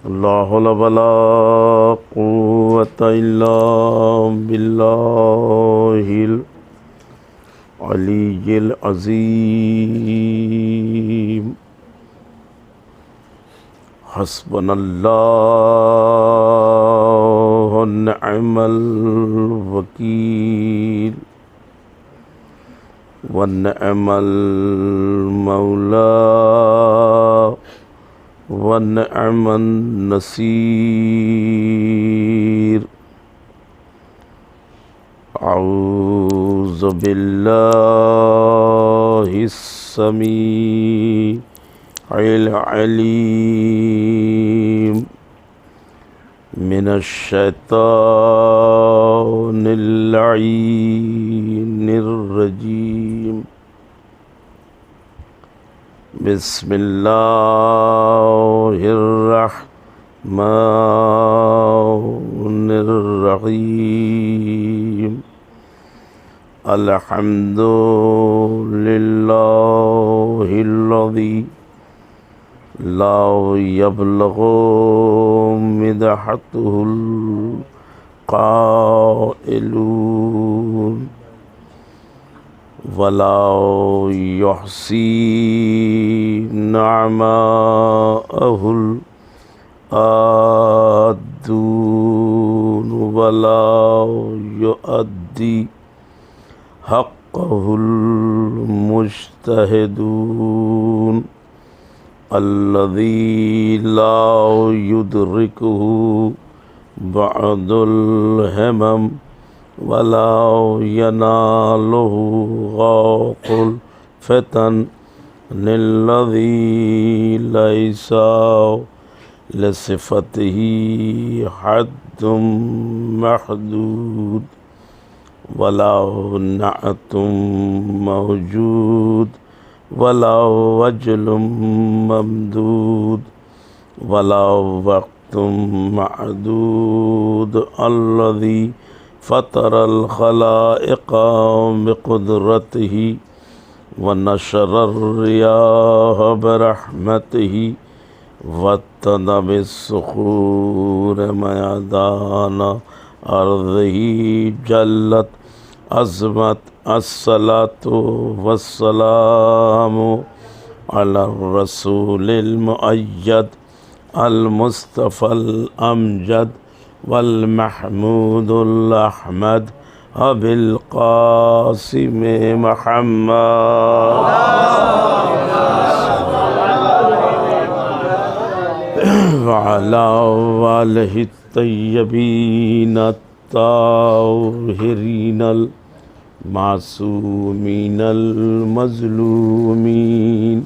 لا حول ولا قوة إلا بالله العلي العظيم. حسبنا الله ونعم الوكيل ونعم المولى ونعم النصير. أعوذ بالله السميع العليم من الشيطان اللعين الرجيم. بسم الله الرحمن الرحيم. الحمد لله الذي لا يبلغ مدحته القائلون ولا يحصي نعماءه العادون ولا يؤدي حقه المجتهدون. الذي لا يدركه بعد الهمم ولا يناله غاق الفتن الذي ليس لصفته حد محدود ولا نعت موجود ولا وجل ممدود ولا وقت معدود. الذي فطر الخلائق بقدرته ونشر الرياح برحمته واتنى بالصخور ميدان أرضه جلت عظمت. الصلاة والسلام على الرسول المؤيد المصطفى الأمجد والمحمود الأحمد أبي القاسم محمد وعلى آله الطيبين الطاهرين المعصومين المظلومين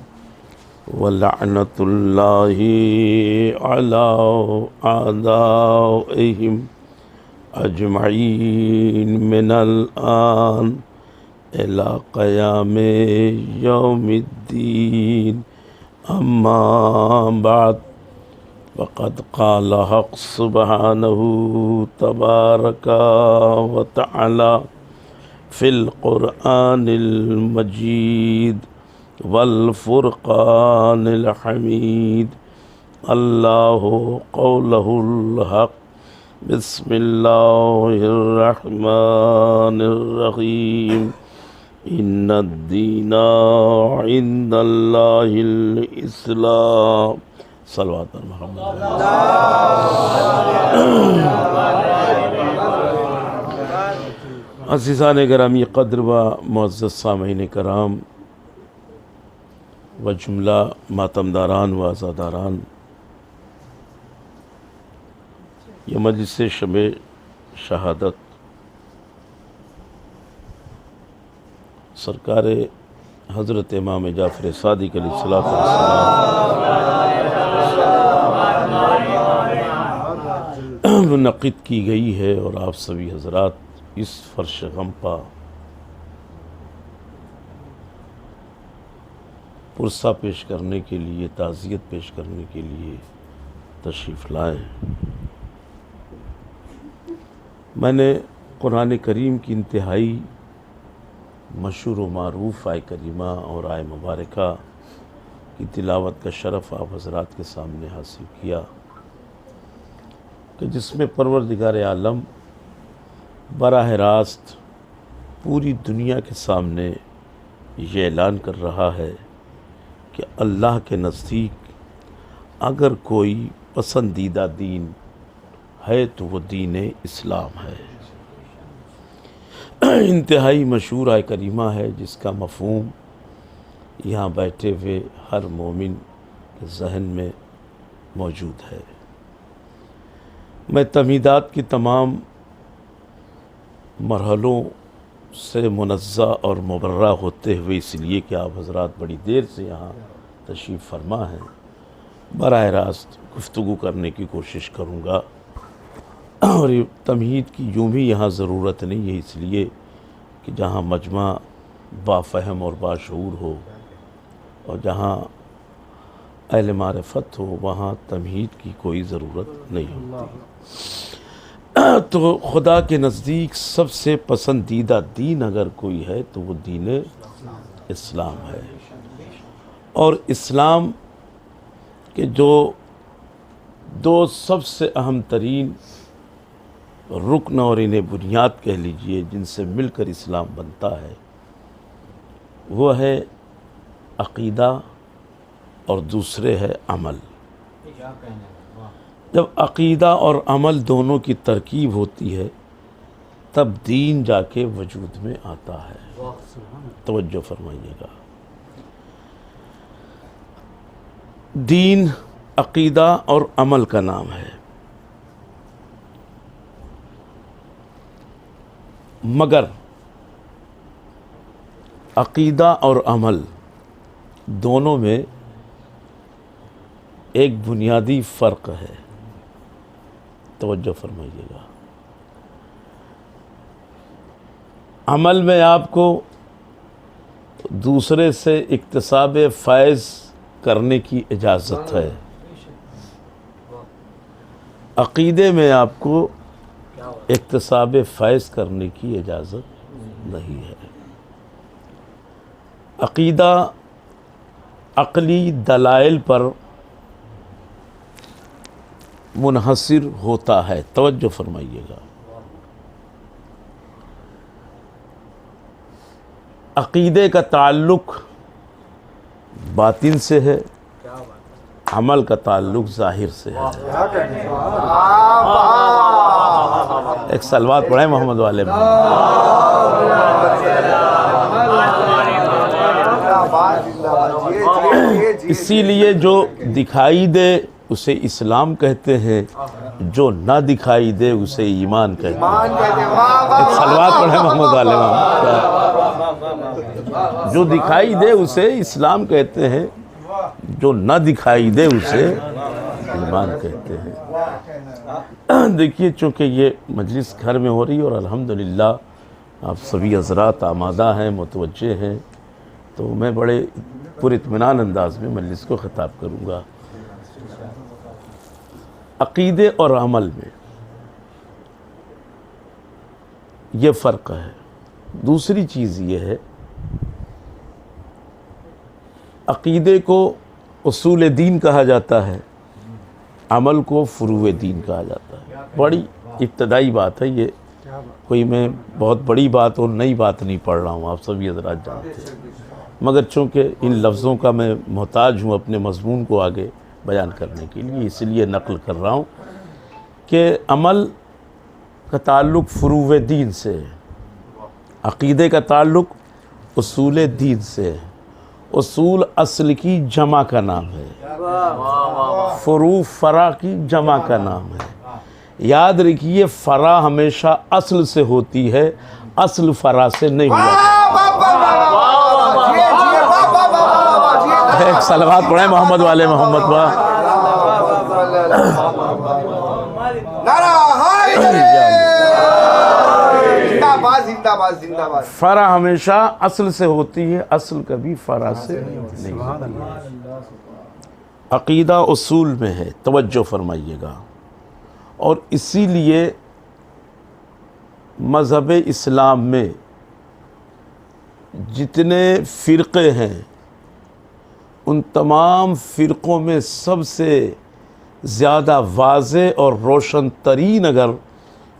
ولعنة الله على أعدائهم أجمعين من الآن إلى قيام يوم الدين. أما بعد وقد قال حق سبحانه تبارك وتعالى في القرآن المجيد والفرقان الحميد. الله قوله الحق. بسم الله الرحمن الرحيم. إن الدين عند الله الإسلام. صلوات محمد. عزیزان گرامی قدر و معزز سامعین کرام و جملہ ماتمداران و عزاداران، یہ مجلس شب شہادت سرکار حضرت امام جعفر صادق علیہ الصلوۃ والسلام منعقد کی گئی ہے، اور آپ سبھی حضرات اس فرش غم پا پرسہ پیش کرنے کے لیے، تعزیت پیش کرنے کے لیے تشریف لائے. میں نے قرآن کریم کی انتہائی مشہور و معروف آیہ کریمہ اور آیہ مبارکہ کی تلاوت کا شرف آپ حضرات کے سامنے حاصل کیا. کہ جس میں پروردگار عالم براہ راست پوری دنیا کے سامنے یہ اعلان کر رہا ہے کہ اللہ کے نزدیک اگر کوئی پسندیدہ دین ہے تو وہ دین اسلام ہے۔ انتہائی مشہور آیہ کریمہ ہے جس کا مفہوم یہاں بیٹھے ہوئے ہر مومن کے ذہن میں موجود ہے۔ میں تمہیدات کی تمام مرحلوں سے منزہ اور مبرہ ہوتے ہوئے، اس لیے کہ آپ حضرات بڑی دیر سے یہاں تشریف فرما ہیں، براہ راست گفتگو کرنے کی کوشش کروں گا، اور یہ تمہید کی یوں بھی یہاں ضرورت نہیں ہے، اس لیے کہ جہاں مجمع بافہم اور باشعور ہو اور جہاں اہل معرفت ہو وہاں تمہید کی کوئی ضرورت نہیں ہوتی۔ تو خدا کے نزدیک سب سے پسندیدہ دین اگر کوئی ہے تو وہ دین اسلام ہے، اور اسلام کے جو دو سب سے اہم ترین رکن اور انہیں بنیاد کہہ لیجئے جن سے مل کر اسلام بنتا ہے، وہ ہے عقیدہ اور دوسرے ہے عمل۔ جب عقیدہ اور عمل دونوں کی ترکیب ہوتی ہے تب دین جا کے وجود میں آتا ہے۔ توجہ فرمائیے گا، دین عقیدہ اور عمل کا نام ہے، مگر عقیدہ اور عمل دونوں میں ایک بنیادی فرق ہے۔ توجہ فرمائیے گا، عمل میں آپ کو دوسرے سے اکتساب فیض کرنے کی اجازت ہے، عقیدے میں آپ کو اکتساب فیض کرنے کی اجازت نہیں ہے۔ عقیدہ عقلی دلائل پر منحصر ہوتا ہے۔ توجہ فرمائیے گا، عقیدے کا تعلق باطن سے ہے، عمل کا تعلق ظاہر سے ہے۔ ایک صلوات پڑھیں محمد والے میں۔ اسی لیے جو دکھائی دے اسے اسلام کہتے ہیں، جو نہ دکھائی دے اسے ایمان کہتے ہیں۔ ایک صلوات پڑھیں محمد والے میں۔ جو دکھائی دے اسے اسلام کہتے ہیں، جو نہ دکھائی دے اسے ایمان کہتے ہیں۔ دیکھیے چونکہ یہ مجلس گھر میں ہو رہی ہے اور الحمدللہ آپ سبھی حضرات آمادہ ہیں، متوجہ ہیں، تو میں بڑے پر اطمینان انداز میں مجلس کو خطاب کروں گا۔ عقیدے اور عمل میں یہ فرق ہے۔ دوسری چیز یہ ہے، عقیدے کو اصول دین کہا جاتا ہے، عمل کو فروع دین کہا جاتا ہے۔ بڑی ابتدائی بات ہے یہ، کوئی میں بہت بڑی بات اور نئی بات نہیں پڑھ رہا ہوں، آپ سبھی حضرات جانتے ہیں، مگر چونکہ ان لفظوں کا میں محتاج ہوں اپنے مضمون کو آگے بیان کرنے کے لیے، اس لیے نقل کر رہا ہوں کہ عمل کا تعلق فروع دین سے ہے، عقیدے کا تعلق اصول دین سے ہے۔ اصول اصل کی جمع کا نام ہے، فروع فرع کی جمع کا نام ہے۔ یاد رکھیے فرع ہمیشہ اصل سے ہوتی ہے، اصل فرع سے نہیں ہوتی۔ ایک صلوات پڑھیں محمد والے محمد با۔ فرع ہمیشہ اصل سے ہوتی ہے، اصل کبھی فرع سے نہیں ہوتی۔ عقیدہ اصول میں ہے، توجہ فرمائیے گا، اور اسی لیے مذہب اسلام میں جتنے فرقے ہیں ان تمام فرقوں میں سب سے زیادہ واضح اور روشن ترین اگر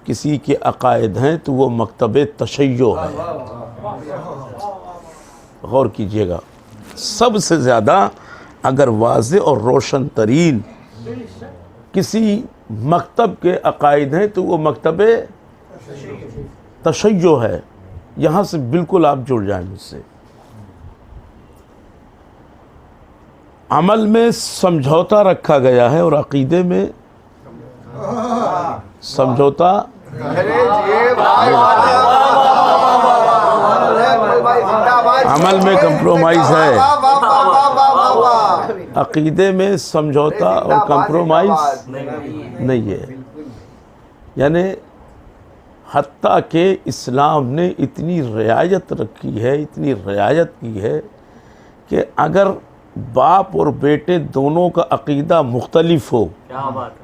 کسی کے عقائد ہیں تو وہ مکتب تشیع ہے۔ غور کیجئے گا، سب سے زیادہ اگر واضح اور روشن ترین کسی مکتب کے عقائد ہیں تو وہ مکتب تشیع ہے۔ یہاں سے بالکل آپ جڑ جائیں مجھ سے۔ عمل میں سمجھوتا رکھا گیا ہے اور عقیدے میں سمجھوتا، عمل میں کمپرومائز ہے، عقیدے میں سمجھوتا اور کمپرومائز نہیں ہے۔ یعنی حتیٰ کہ اسلام نے اتنی رعایت رکھی ہے، اتنی رعایت کی ہے کہ اگر باپ اور بیٹے دونوں کا عقیدہ مختلف ہو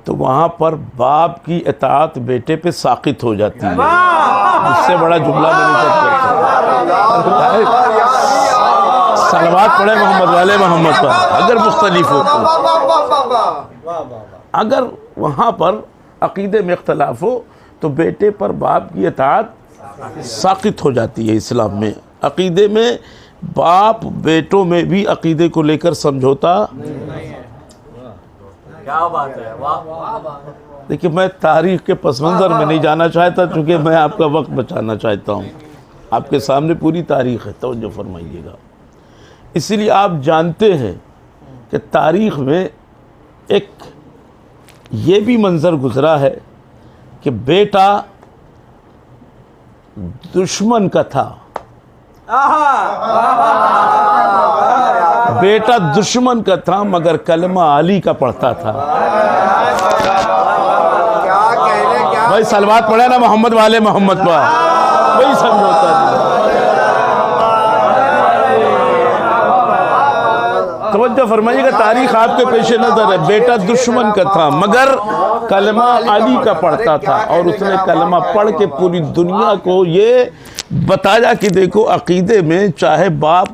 تو وہاں پر باپ کی اطاعت بیٹے پہ ساقط ہو جاتی ہے۔ اس سے بڑا جملہ میں نہیں کر سکتا۔ صلوات پڑھے محمد والے محمد پر۔ اگر مختلف ہو تو، اگر وہاں پر عقیدے میں اختلاف ہو تو بیٹے پر باپ کی اطاعت ساقط ہو جاتی ہے۔ اسلام میں عقیدے میں باپ بیٹوں میں بھی عقیدے کو لے کر سمجھوتا۔ کیا بات ہے، دیکھیں میں تاریخ کے پس منظر میں نہیں جانا چاہتا چونکہ میں آپ کا وقت بچانا چاہتا ہوں۔ آپ کے سامنے پوری تاریخ ہے، توجہ فرمائیے گا۔ اسی لیے آپ جانتے ہیں کہ تاریخ میں ایک یہ بھی منظر گزرا ہے کہ بیٹا دشمن کا تھا، بیٹا دشمن کا تھا مگر کلمہ علی کا پڑھتا تھا۔ بھائی صلوات پڑھے نا محمد والے محمد پر، وہی سمجھوتا ہے۔ توجہ فرمائیے گا، تاریخ آپ کے پیش نظر ہے۔ بیٹا دشمن کا تھا مگر کلمہ علی کا پڑھتا تھا، اور اس نے کلمہ پڑھ کے پوری دنیا کو یہ بتایا کہ دیکھو عقیدے میں چاہے باپ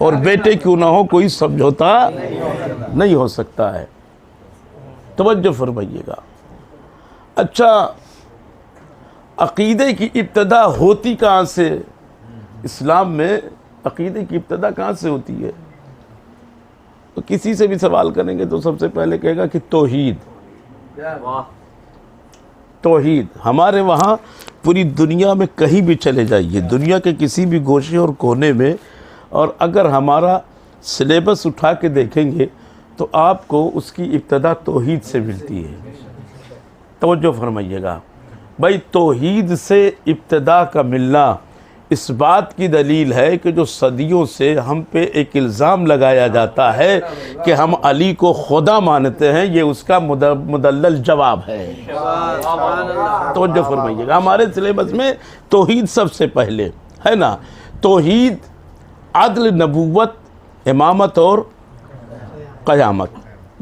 اور بیٹے کیوں نہ ہو کوئی سمجھوتا نہیں ہو سکتا ہے۔ توجہ فرمائیے گا۔ اچھا، عقیدے کی ابتدا ہوتی کہاں سے؟ اسلام میں عقیدے کی ابتدا کہاں سے ہوتی ہے؟ تو کسی سے بھی سوال کریں گے تو سب سے پہلے کہے گا کہ توحید۔ توحید ہمارے وہاں پوری دنیا میں کہیں بھی چلے جائیے، دنیا کے کسی بھی گوشے اور کونے میں، اور اگر ہمارا سلیبس اٹھا کے دیکھیں گے تو آپ کو اس کی ابتدا توحید سے ملتی ہے۔ توجہ فرمائیے گا بھائی، توحید سے ابتدا کا ملنا اس بات کی دلیل ہے کہ جو صدیوں سے ہم پہ ایک الزام لگایا جاتا ہے کہ ہم علی کو خدا مانتے ہیں، یہ اس کا مدلل جواب ہے۔ توجہ فرمائیے گا، ہمارے سلیبس میں توحید سب سے پہلے ہے نا۔ توحید، عدل، نبوت، امامت اور قیامت،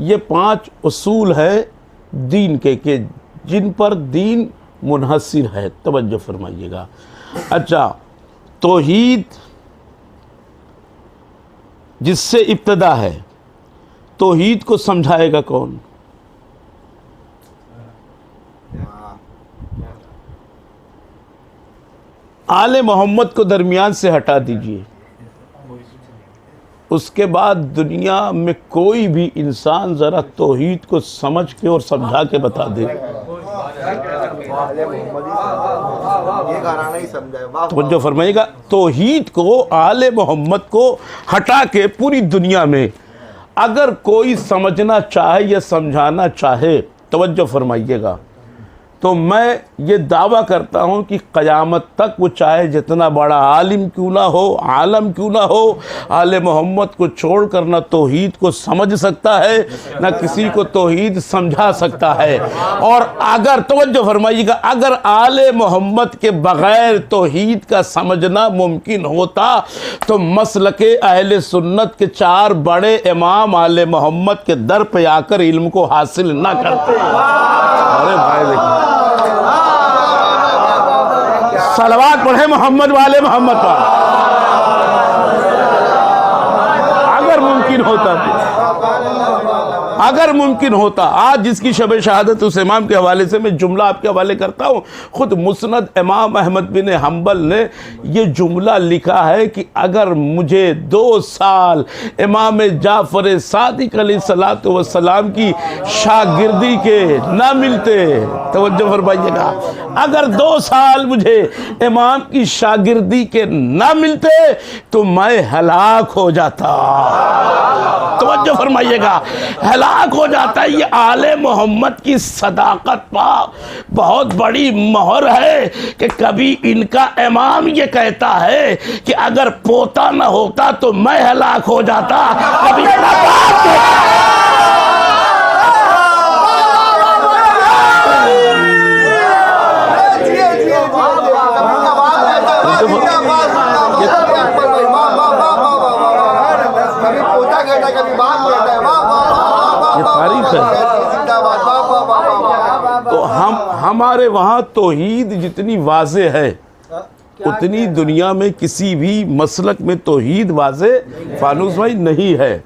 یہ 5 اصول ہے دین کے کہ جن پر دین منحصر ہے۔ توجہ فرمائیے گا۔ اچھا، توحید جس سے ابتدا ہے، توحید کو سمجھائے گا کون؟ آل محمد کو درمیان سے ہٹا دیجئے، اس کے بعد دنیا میں کوئی بھی انسان ذرا توحید کو سمجھ کے اور سمجھا کے بتا دے۔ توجہ فرمائیے گا، توحید کو، آل محمد کو ہٹا کے پوری دنیا میں اگر کوئی سمجھنا چاہے یا سمجھانا چاہے، توجہ فرمائیے گا، تو میں یہ دعویٰ کرتا ہوں کہ قیامت تک وہ چاہے جتنا بڑا عالم کیوں نہ ہو، عالم کیوں نہ ہو، آل محمد کو چھوڑ کر نہ توحید کو سمجھ سکتا ہے نہ کسی کو توحید سمجھا سکتا ہے۔ اور اگر، توجہ فرمائیے گا، اگر آل محمد کے بغیر توحید کا سمجھنا ممکن ہوتا تو مسلک اہل سنت کے 4 بڑے امام آل محمد کے در پہ آ کر علم کو حاصل نہ کرتے۔ ارے بھائی دیکھیں، صلوات پڑھے محمد والے محمد پر، اگر ممکن ہوتا تو اگر ممکن ہوتا، آج جس کی شب شہادت اس امام کے حوالے سے میں جملہ آپ کے حوالے کرتا ہوں، خود مسند امام احمد بن حنبل نے یہ جملہ لکھا ہے کہ اگر مجھے 2 سال امام جعفر صادق علیہ السلام کی شاگردی کے نہ ملتے، توجہ فرمائیے گا، اگر 2 سال مجھے امام کی شاگردی کے نہ ملتے تو میں ہلاک ہو جاتا، توجہ فرمائیے گا، ہلاک ہو جاتا۔ یہ آل محمد کی صداقت پر بہت بڑی مہر ہے کہ کبھی ان کا امام یہ کہتا ہے کہ اگر پوتا نہ ہوتا تو میں ہلاک ہو جاتا، کبھی تو ہمارے وہاں توحید جتنی واضح ہے اتنی دنیا میں کسی بھی مسلک میں توحید واضح فانوس بھائی نہیں ہے۔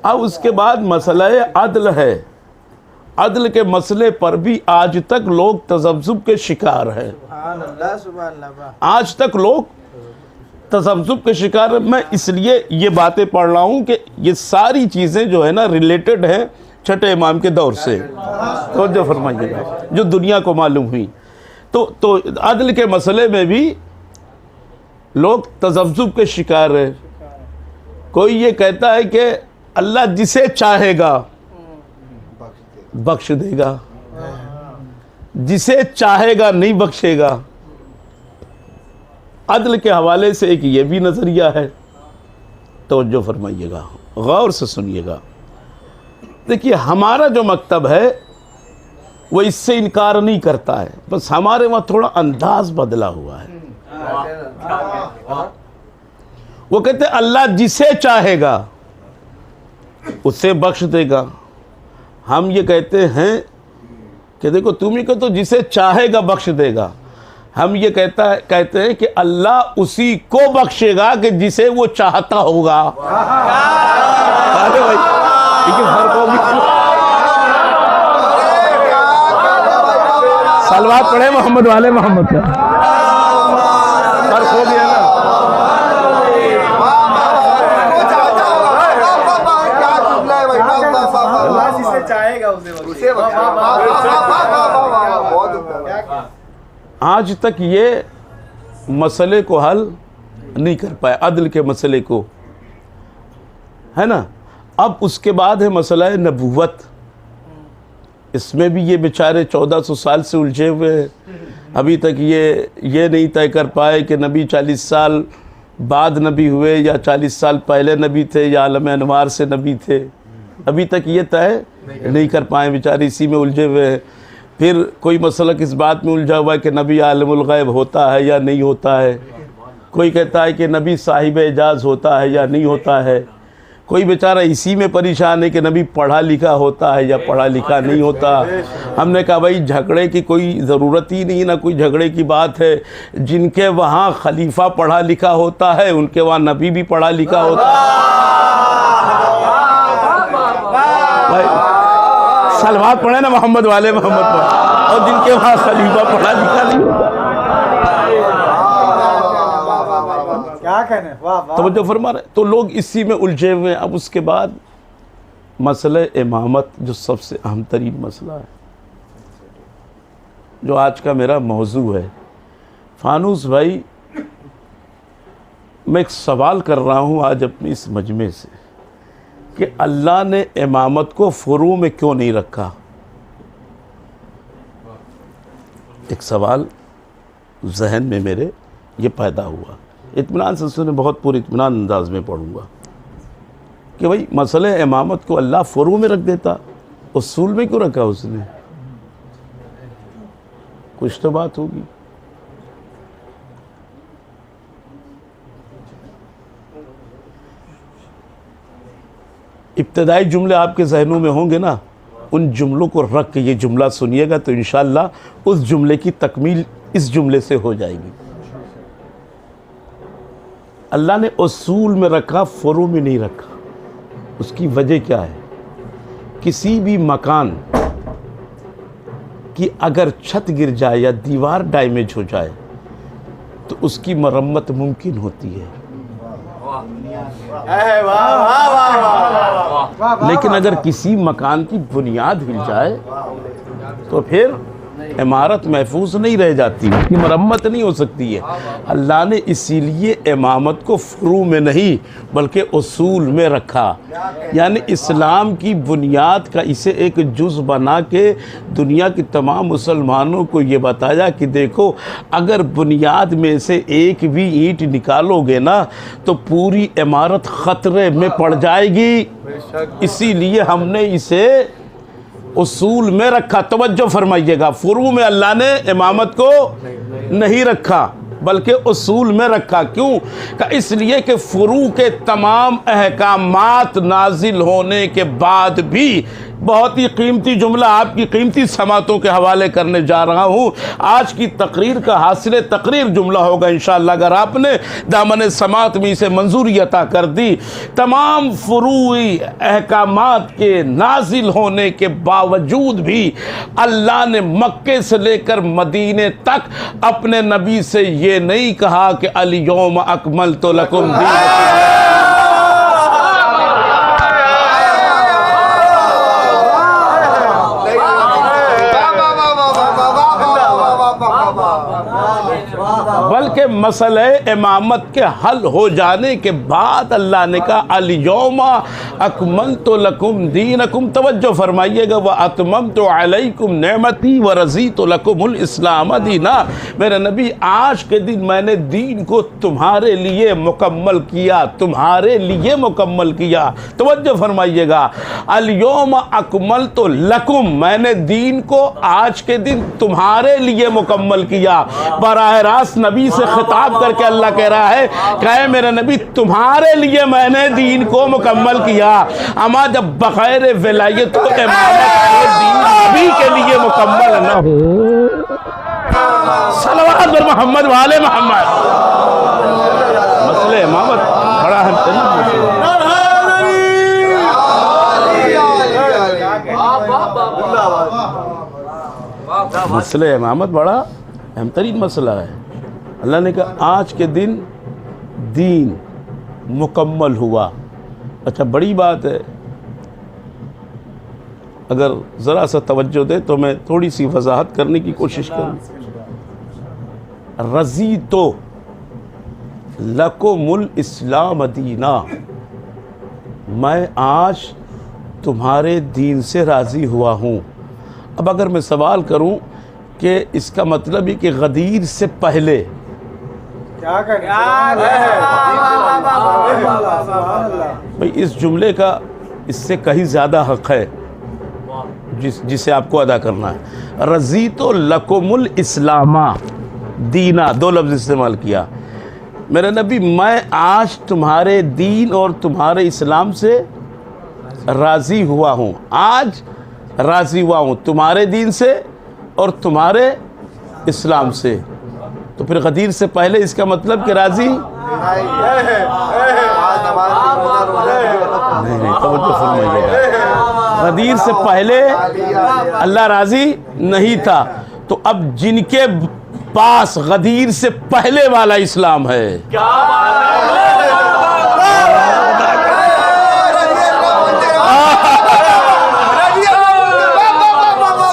اب اس کے بعد مسئلہ عدل ہے، عدل کے مسئلے پر بھی آج تک لوگ تذبذب کے شکار ہیں، آج تک لوگ تذبذب کے شکار ہیں۔ میں اس لیے یہ باتیں پڑھ رہا ہوں کہ یہ ساری چیزیں جو ہے نا ریلیٹڈ ہیں چھٹے امام کے دور سے، توجہ فرمائیے گا، جو دنیا کو معلوم ہوئی۔ تو عدل کے مسئلے میں بھی لوگ تذبذب کے شکار ہیں۔ کوئی یہ کہتا ہے کہ اللہ جسے چاہے گا بخش دے گا، جسے چاہے گا نہیں بخشے گا۔ عدل کے حوالے سے ایک یہ بھی نظریہ ہے، توجہ فرمائیے گا، غور سے سنیے گا۔ دیکھیے ہمارا جو مکتب ہے وہ اس سے انکار نہیں کرتا ہے، بس ہمارے وہاں تھوڑا انداز بدلا ہوا ہے۔ وہ کہتے ہیں اللہ جسے چاہے گا اسے بخش دے گا۔ ہم یہ کہتے ہیں کہ دیکھو تم ہی کہ تو جسے چاہے گا بخش دے گا، ہم یہ کہتے ہیں کہ اللہ اسی کو بخشے گا کہ جسے وہ چاہتا ہوگا۔ بھائی فرق ہوگی، صلوات پڑھے محمد والے محمد کا، فرق ہو گیا نا۔ آج تک یہ مسئلے کو حل نہیں کر پائے، عدل کے مسئلے کو، ہے نا۔ اب اس کے بعد ہے مسئلہ نبوت، اس میں بھی یہ بیچارے 1400 سال سے الجھے ہوئے ہیں، ابھی تک یہ نہیں طے کر پائے کہ نبی 40 سال بعد نبی ہوئے یا 40 سال پہلے نبی تھے یا عالم انوار سے نبی تھے، ابھی تک یہ طے نہیں کر پائے، بیچارے اسی میں الجھے ہوئے ہیں۔ پھر کوئی مسئلہ کس بات میں الجھا ہوا ہے کہ نبی عالم الغیب ہوتا ہے یا نہیں ہوتا ہے، کوئی کہتا ہے کہ نبی صاحب اعجاز ہوتا ہے یا نہیں ہوتا ہے، کوئی بیچارہ اسی میں پریشان ہے کہ نبی پڑھا لکھا ہوتا ہے یا پڑھا لکھا نہیں ہوتا۔ ہم نے کہا بھائی جھگڑے کی کوئی ضرورت ہی نہیں، نہ کوئی جھگڑے کی بات ہے، جن کے وہاں خلیفہ پڑھا لکھا ہوتا ہے ان کے وہاں نبی بھی پڑھا لکھا ہوتا ہے۔ سلوات پڑھے نا محمد والے محمد پر، اور جن کے وہاں خلیفہ پڑھا لکھا نہیں ہوتا۔ توجہ فرما رہے، تو لوگ اسی میں الجھے ہوئے ہیں۔ اب اس کے بعد مسئلہ امامت جو سب سے اہم ترین مسئلہ ہے، جو آج کا میرا موضوع ہے۔ فانوس بھائی میں ایک سوال کر رہا ہوں آج اپنی اس مجمع سے کہ اللہ نے امامت کو فروع میں کیوں نہیں رکھا؟ ایک سوال ذہن میں میرے یہ پیدا ہوا، اطمینان سے سنے، بہت پوری اطمینان انداز میں پڑھوں گا کہ بھئی مسئلہ امامت کو اللہ فروع میں رکھ دیتا، اصول میں کیوں رکھا اس نے؟ کچھ تو بات ہوگی۔ ابتدائی جملے آپ کے ذہنوں میں ہوں گے نا، ان جملوں کو رکھ کے یہ جملہ سنیے گا تو انشاءاللہ اس جملے کی تکمیل اس جملے سے ہو جائے گی۔ اللہ نے اصول میں رکھا، فروع میں نہیں رکھا۔ اس کی وجہ کیا ہے کسی بھی مکان کی اگر چھت گر جائے یا دیوار ڈیمیج ہو جائے تو اس کی مرمت ممکن ہوتی ہے، لیکن اگر کسی مکان کی بنیاد ہل جائے تو پھر عمارت محفوظ نہیں رہ جاتی، اس کی مرمت نہیں ہو سکتی ہے۔ اللہ نے اسی لیے امامت کو فروع میں نہیں بلکہ اصول میں رکھا، یعنی اسلام کی بنیاد کا اسے ایک جز بنا کے دنیا کی تمام مسلمانوں کو یہ بتایا کہ دیکھو اگر بنیاد میں سے ایک بھی اینٹ نکالو گے نا تو پوری عمارت خطرے میں پڑ جائے گی، اسی لیے ہم نے اسے اصول میں رکھا۔ توجہ فرمائیے گا، فروع میں اللہ نے امامت کو نہیں رکھا بلکہ اصول میں رکھا۔ کیوں؟ کہ اس لیے کہ فروع کے تمام احکامات نازل ہونے کے بعد بھی، بہت ہی قیمتی جملہ آپ کی قیمتی سماعتوں کے حوالے کرنے جا رہا ہوں، آج کی تقریر کا حاصل تقریر جملہ ہوگا انشاءاللہ اگر آپ نے دامن سماعت میں اسے منظوری عطا کر دی۔ تمام فروعی احکامات کے نازل ہونے کے باوجود بھی اللہ نے مکے سے لے کر مدینے تک اپنے نبی سے یہ نہیں کہا کہ الیوم اکملت لکم دینکم، بلکہ مسئلہ امامت کے حل ہو جانے کے بعد اللہ نے کہا الیوم اکملت لکم دینکم۔ توجہ فرمائیے گا، واتممت علیکم نعمتی ورضیت لکم الاسلام دینا۔ میرے نبی آج کے دن میں نے دین کو تمہارے لیے مکمل کیا، تمہارے لیے مکمل کیا۔ توجہ فرمائیے گا، الیوم اکملت لکم، میں نے دین کو آج کے دن تمہارے لیے مکمل کیا۔ براہ راست نبی سے خطاب کر کے اللہ کہہ رہا ہے کہ اے میرے نبی تمہارے لیے میں نے دین کو مکمل کیا، اما جب بغیر ولایت و امامت کے دین نبی کے لیے مکمل نہ ہو، صلوات بر محمد وآل محمد، مسئلہ امامت بڑا مسئلہ امامت بڑا اہم ترین مسئلہ ہے۔ اللہ نے کہا آج کے دن دین مکمل ہوا۔ اچھا بڑی بات ہے، اگر ذرا سا توجہ دے تو میں تھوڑی سی وضاحت کرنے کی کوشش کروں۔ رضیت لکم الاسلام دینا، میں آج تمہارے دین سے راضی ہوا ہوں۔ اب اگر میں سوال کروں کہ اس کا مطلب ہے کہ غدیر سے پہلے بھئی اس جملے کا اس سے کہیں زیادہ حق ہے جسے آپ کو ادا کرنا ہے۔ رضیت لکم الاسلام دینا، دو لفظ استعمال کیا۔ میرے نبی میں آج تمہارے دین اور تمہارے اسلام سے راضی ہوا ہوں، آج راضی ہوا ہوں تمہارے دین سے اور تمہارے اسلام سے۔ تو پھر غدیر سے پہلے اس کا مطلب کہ راضی نہیں، توجہ فرمائیے گا، غدیر سے پہلے اللہ راضی نہیں تھا۔ تو اب جن کے پاس غدیر سے پہلے والا اسلام ہے،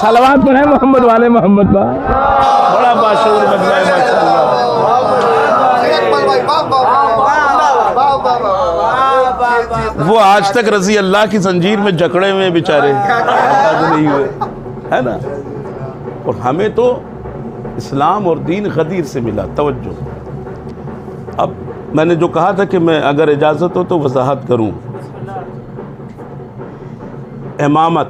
صلوات پر ہے محمد والے محمد با، بڑا باشعور بندہ ہے وہ آج تک رضی اللہ کی زنجیر میں جکڑے ہوئے بیچارے نہیں ہوئے، ہے نا۔ اور ہمیں تو اسلام اور دین غدیر سے ملا۔ توجہ، اب میں نے جو کہا تھا کہ میں اگر اجازت ہو تو وضاحت کروں۔ امامت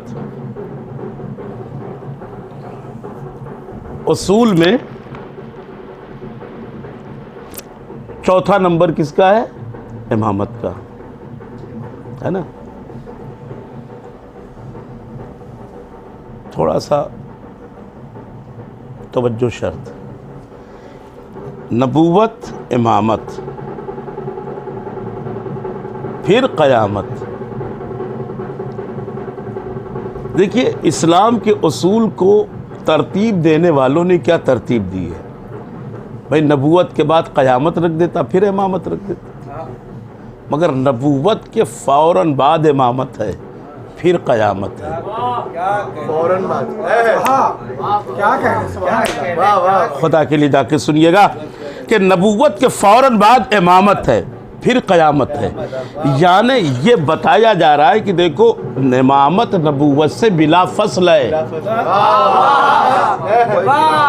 اصول میں چوتھا نمبر کس کا ہے؟ امامت کا، ہے نا۔ تھوڑا سا توجہ شرط، نبوت، امامت، پھر قیامت، دیکھیے اسلام کے اصول کو ترتیب دینے والوں نے کیا ترتیب دی ہے؟ بھائی نبوت کے بعد قیامت رکھ دیتا، پھر امامت رکھ دیتا، مگر نبوت کے فوراً بعد امامت ہے، پھر قیامت ہے۔ فوراً بعد خدا کے لیے جا کے سنیے گا کہ نبوت کے فوراً بعد امامت ہے، پھر قیامت ہے۔ یعنی یہ بتایا جا رہا ہے کہ دیکھو امامت نبوت سے بلا فصل ہے۔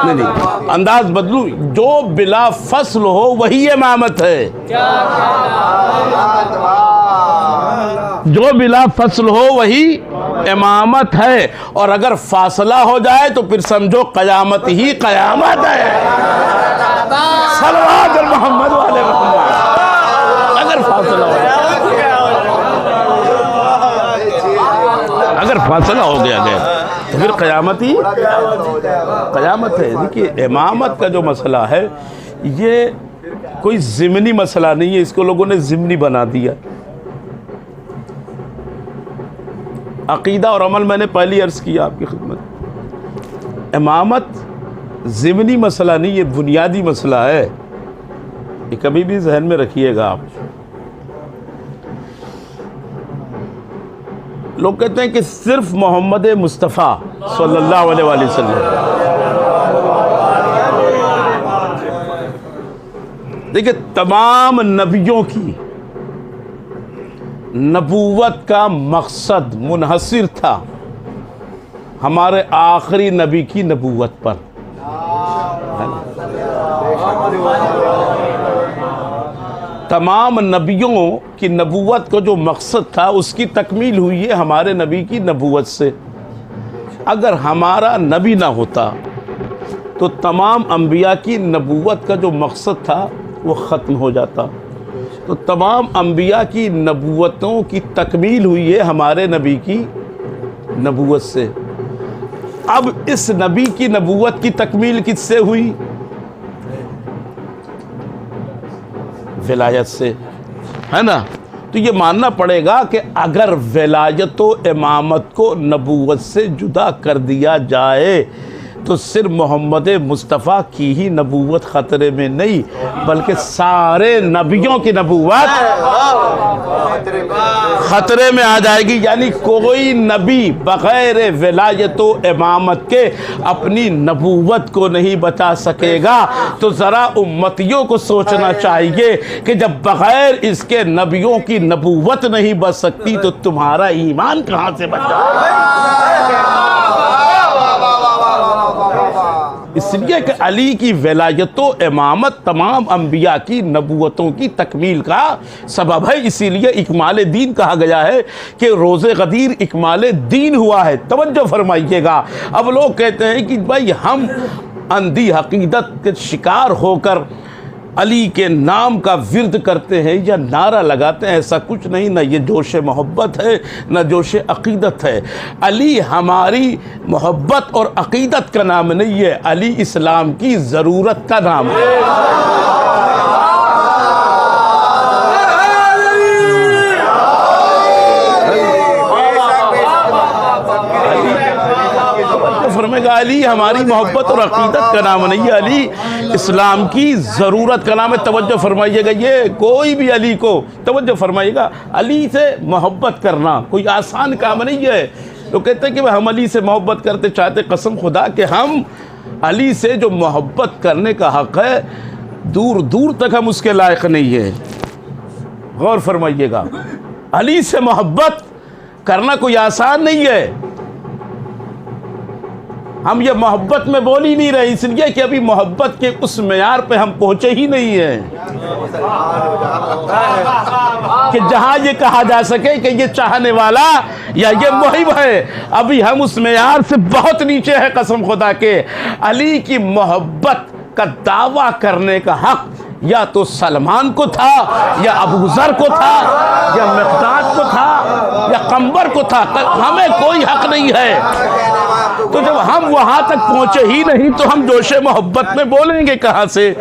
نہیں انداز بدلو، جو بلا فصل ہو وہی امامت ہے، جو بلا فصل ہو وہی امامت ہے، اور اگر فاصلہ ہو جائے تو پھر سمجھو قیامت ہی قیامت ہے۔ صلوات محمد والے محمد۔ اگر فاصلہ ہو جائے، اگر فاصلہ ہو گیا تو پھر قیامت ہی قیامت ہے۔ دیکھیے امامت کا جو مسئلہ ہے یہ کوئی ضمنی مسئلہ نہیں ہے، اس کو لوگوں نے ضمنی بنا دیا۔ عقیدہ اور عمل میں نے پہلی عرض کیا آپ کی خدمت، امامت ضمنی مسئلہ نہیں، یہ بنیادی مسئلہ ہے، یہ کبھی بھی ذہن میں رکھیے گا آپ۔ لوگ کہتے ہیں کہ صرف محمد مصطفیٰ صلی اللہ علیہ وآلہ وسلم، دیکھیں تمام نبیوں کی نبوت کا مقصد منحصر تھا ہمارے آخری نبی کی نبوت پر۔ تمام نبیوں کی نبوت کا جو مقصد تھا اس کی تکمیل ہوئی ہے ہمارے نبی کی نبوت سے۔ اگر ہمارا نبی نہ ہوتا تو تمام انبیاء کی نبوت کا جو مقصد تھا وہ ختم ہو جاتا۔ تو تمام انبیاء کی نبوتوں کی تکمیل ہوئی ہے ہمارے نبی کی نبوت سے۔ اب اس نبی کی نبوت کی تکمیل کس سے ہوئی؟ ولایت سے، ہے نا؟ تو یہ ماننا پڑے گا کہ اگر ولایت و امامت کو نبوت سے جدا کر دیا جائے تو صرف محمد مصطفیٰ کی ہی نبوت خطرے میں نہیں بلکہ سارے نبیوں کی نبوت خطرے میں آ جائے گی۔ یعنی کوئی نبی بغیر ولایت و امامت کے اپنی نبوت کو نہیں بچا سکے گا۔ تو ذرا امتیوں کو سوچنا چاہیے کہ جب بغیر اس کے نبیوں کی نبوت نہیں بچ سکتی تو تمہارا ایمان کہاں سے بچا؟ اس لیے کہ علی کی ولایت و امامت تمام انبیاء کی نبوتوں کی تکمیل کا سبب ہے، اسی لیے اکمال دین کہا گیا ہے کہ روز غدیر اکمال دین ہوا ہے۔ توجہ فرمائیے گا۔ اب لوگ کہتے ہیں کہ بھائی ہم اندھی عقیدت کے شکار ہو کر علی کے نام کا ورد کرتے ہیں یا نعرہ لگاتے ہیں، ایسا کچھ نہیں، نہ یہ جوش محبت ہے نہ جوش عقیدت ہے۔ علی ہماری محبت اور عقیدت کا نام نہیں ہے، علی اسلام کی ضرورت کا نام ہے۔ فرمائے گا علی ہماری محبت اور عقیدت کا نام نہیں ہے، علی اسلام کی ضرورت کا نام ہے۔ توجہ فرمائیے گا، یہ کوئی بھی علی کو توجہ فرمائیے گا، علی سے محبت کرنا کوئی آسان کام نہیں ہے۔ تو کہتے ہیں کہ ہم علی سے محبت کرتے چاہتے، قسم خدا کہ ہم علی سے جو محبت کرنے کا حق ہے دور دور تک ہم اس کے لائق نہیں ہے۔ غور فرمائیے گا، علی سے محبت کرنا کوئی آسان نہیں ہے۔ ہم یہ محبت میں بول ہی نہیں رہے، اس لیے کہ ابھی محبت کے اس معیار پہ ہم پہنچے ہی نہیں ہیں کہ جہاں یہ کہا جا سکے کہ یہ چاہنے والا یا یہ محب ہے۔ ابھی ہم اس معیار سے بہت نیچے ہیں، قسم خدا کے۔ علی کی محبت کا دعویٰ کرنے کا حق یا تو سلمان کو تھا یا ابو ذر کو تھا یا مقداد کو تھا یا قنبر کو تھا، ہمیں کوئی حق نہیں ہے۔ تو جب ہم وہاں تک پہنچے ہی نہیں تو ہم جوش محبت میں بولیں گے کہاں سے؟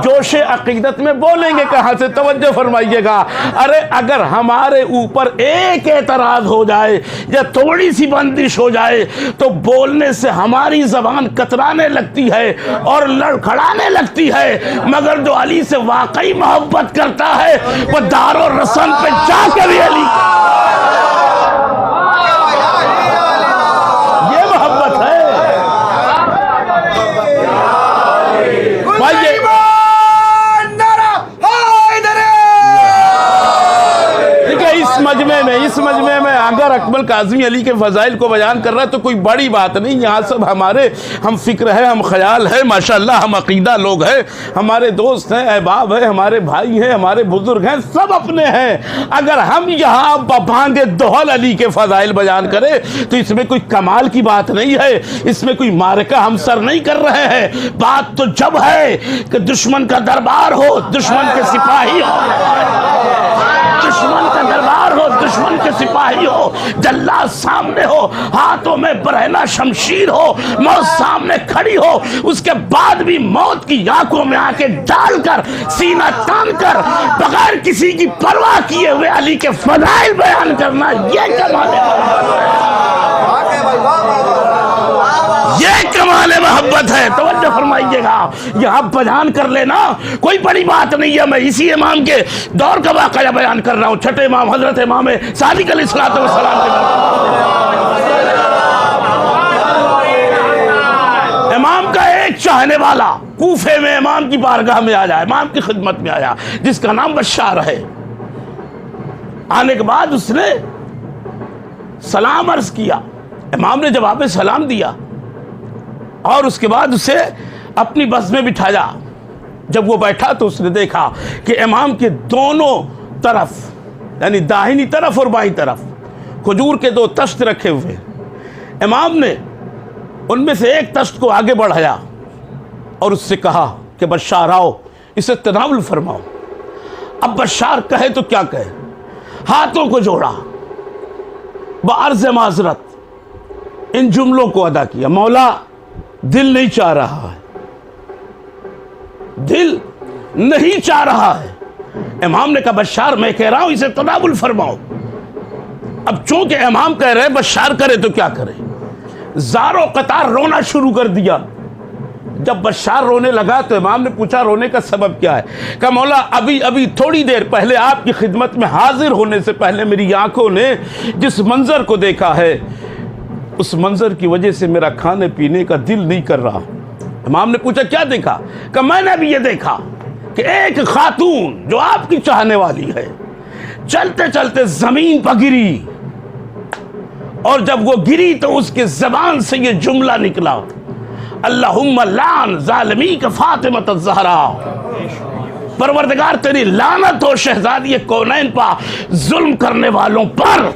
جوش عقیدت میں بولیں گے کہاں سے؟ توجہ فرمائیے گا. ارے اگر ہمارے اوپر ایک اعتراض ہو جائے یا تھوڑی سی بندش ہو جائے تو بولنے سے ہماری زبان کترانے لگتی ہے اور لڑکھڑانے لگتی ہے، مگر جو علی سے واقعی محبت کرتا ہے وہ دار و رسم پہ جا کے بھی علی یہ محبت ہے. بھائی اس مجمع میں اگر اکمل کاظمی علی کے فضائل کو بیان کر رہا ہے تو کوئی بڑی بات نہیں. یہاں سب ہمارے ہم فکر ہے، ہم خیال ہے، ماشاءاللہ ہم عقیدہ لوگ ہیں، ہمارے دوست ہیں، احباب ہیں، ہمارے بھائی ہیں، ہمارے بزرگ ہیں، سب اپنے ہیں. اگر ہم یہاں بھانگے دوہل علی کے فضائل بیان کریں تو اس میں کوئی کمال کی بات نہیں ہے، اس میں کوئی معرکہ ہم سر نہیں کر رہے ہیں. بات تو جب ہے کہ دشمن کا دربار ہو، دشمن کے سپاہی ہو، دشمن کا دربار ہو، دشمن کے سپاہی ہو، جلاد سامنے ہو، ہاتھوں میں برہنہ شمشیر ہو، موت سامنے کھڑی ہو، اس کے بعد بھی موت کی آنکھوں میں آنکھیں ڈال کر سینہ تان کر بغیر کسی کی پرواہ کیے ہوئے علی کے فضائل بیان کرنا، یہ کمال یہ کمال محبت ہے. توجہ فرمائیے گا، یہاں بیان کر لینا کوئی بڑی بات نہیں ہے. میں اسی امام کے دور کا واقعہ بیان کر رہا ہوں، چھٹے امام حضرت امام صادق علیہ السلام کے امام کا ایک چاہنے والا کوفے میں امام کی بارگاہ میں آیا، امام کی خدمت میں آیا، جس کا نام بشار ہے. آنے کے بعد اس نے سلام عرض کیا، امام نے جواب سلام دیا اور اس کے بعد اسے اپنی بس میں بٹھایا. جب وہ بیٹھا تو اس نے دیکھا کہ امام کے دونوں طرف یعنی داہنی طرف اور بائیں طرف کھجور کے 2 تشت رکھے ہوئے. امام نے ان میں سے ایک تشت کو آگے بڑھایا اور اس سے کہا کہ بشار آؤ، اسے تناول فرماؤ. اب بشار کہے تو کیا کہے، ہاتھوں کو جوڑا، بعرض معذرت ان جملوں کو ادا کیا. مولا دل نہیں چاہ رہا ہے، دل نہیں چاہ رہا ہے. امام نے کہا بشار میں کہہ رہا ہوں اسے تناول فرماؤ. اب چونکہ امام کہہ رہے بشار کرے تو کیا کرے، زار و قطار رونا شروع کر دیا. جب بشار رونے لگا تو امام نے پوچھا رونے کا سبب کیا ہے؟ کہ مولا ابھی تھوڑی دیر پہلے آپ کی خدمت میں حاضر ہونے سے پہلے میری آنکھوں نے جس منظر کو دیکھا ہے اس منظر کی وجہ سے میرا کھانے پینے کا دل نہیں کر رہا. امام نے پوچھا کیا دیکھا؟ کہ میں نے بھی یہ دیکھا کہ ایک خاتون جو آپ کی چاہنے والی ہے چلتے چلتے زمین پر گری، اور جب وہ گری تو اس کے زبان سے یہ جملہ نکلا، اللہم لعن ظالمی کا فاطمۃ الزہرا، پروردگار تیری لعنت ہو شہزادی کونین پر ظلم کرنے والوں پر.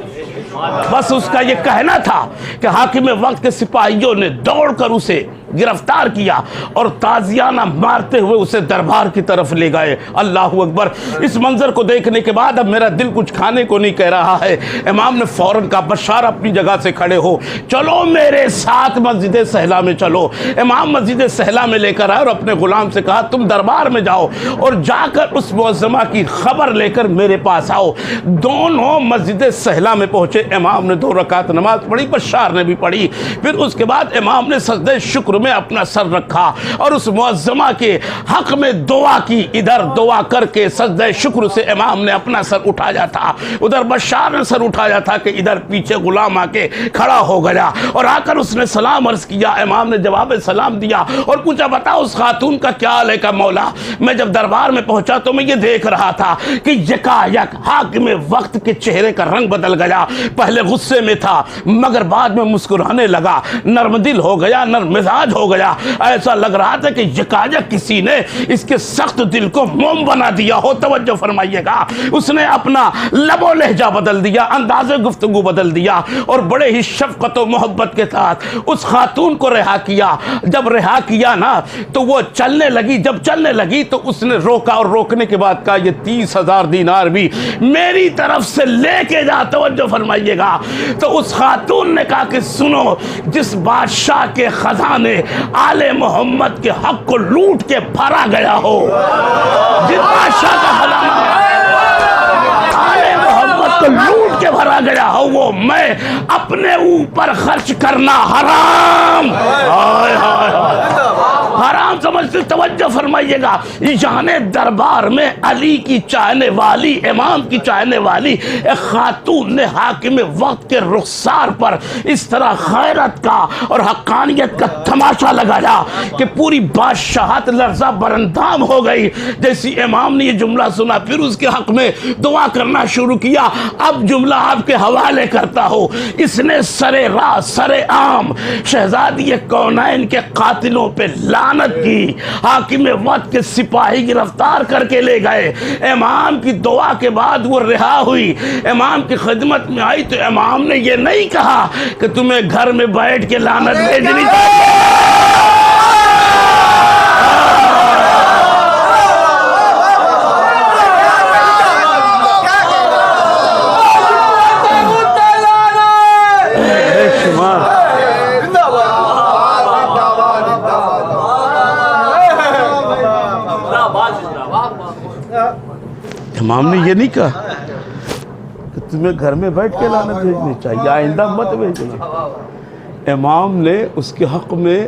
بس اس کا یہ کہنا تھا کہ حاکم وقت کے سپاہیوں نے دوڑ کر اسے گرفتار کیا اور تازیانہ مارتے ہوئے اسے دربار کی طرف لے گئے. اللہ اکبر. اس منظر کو دیکھنے کے بعد اب میرا دل کچھ کھانے کو نہیں کہہ رہا ہے. امام نے فوراً کہا بشار اپنی جگہ سے کھڑے ہو، چلو میرے ساتھ مسجد سہلا میں چلو. امام مسجد سہلا میں لے کر آئے اور اپنے غلام سے کہا تم دربار میں جاؤ اور جا کر اس معظمہ کی خبر لے کر میرے پاس آؤ. دونوں مسجد سہلا میں پہنچے. امام نے 2 رکعت نماز پڑھی، بشار نے بھی پڑھی. پھر اس کے بعد امام نے سجدہ شکر میں اپنا سر رکھا اور اس معظمہ کے حق میں دعا کی. ادھر دعا کر کے سجدہ شکر سے امام نے اپنا سر اٹھایا تھا، ادھر بشار نے سر اٹھایا تھا کہ ادھر پیچھے غلام آ کے کھڑا ہو گیا اور آ کر اس نے سلام عرض کیا. امام نے جواب سلام دیا اور پوچھا بتا اس خاتون کا کیا حال ہے؟ کہ مولا میں جب دربار میں پہنچا تو میں یہ دیکھ رہا تھا کہ یکایک حاکم وقت کے چہرے کا رنگ بدل گیا. پہلے غصے میں تھا مگر بعد میں مسکرانے لگا، نرم دل ہو گیا، نرم مزاج فوج ہو گیا، ایسا لگ رہا تھا کہ یکایک کسی نے اس کے سخت دل کو موم بنا دیا ہو۔ توجہ فرمائیے گا، اس نے اپنا لب و لہجہ بدل دیا، انداز گفتگو بدل دیا، اور بڑے ہی شفقت و محبت کے ساتھ اس خاتون کو رہا کیا۔ جب رہا کیا نا تو وہ چلنے لگی، جب چلنے لگی تو اس نے روکا، اور روکنے کے بعد کہا یہ 30,000 دینار بھی میری طرف سے لے کے جا۔ توجہ فرمائیے گا، تو اس خاتون نے کہا کہ سنو، جس بادشاہ کے خزانے آل محمد کے حق کو لوٹ کے بھرا گیا ہو، جس بادشاہ کا خزانہ آل محمد کو لوٹ کے بھرا گیا ہو، وہ میں اپنے اوپر خرچ کرنا حرام، ہائے ہائے ہائے، حرام سمجھتے۔ توجہ فرمائیے گا، یعنی دربار میں علی کی چاہنے والی، امام کی چاہنے والی ایک خاتون نے حاکم وقت کے رخسار پر اس طرح غیرت کا اور حقانیت کا تماشا لگایا کہ پوری بادشاہت لرزہ برندام ہو گئی۔ جیسی امام نے یہ جملہ سنا، پھر اس کے حق میں دعا کرنا شروع کیا۔ اب جملہ آپ کے حوالے کرتا ہو، اس نے سرے راہ سرے عام شہزادی کونین کے قاتلوں پہ لعنت کی، حاکم وقت کے سپاہی گرفتار کر کے لے گئے۔ امام کی دعا کے بعد وہ رہا ہوئی، امام کی خدمت میں آئی، تو امام نے یہ نہیں کہا کہ تمہیں گھر میں بیٹھ کے لعنت بھیجنی چاہیے۔ امام نے یہ نہیں کہا کہ تمہیں گھر میں بیٹھ کے لعنت بھیجنی چاہیے، آئندہ مت بھیجنا۔ امام نے اس کے حق میں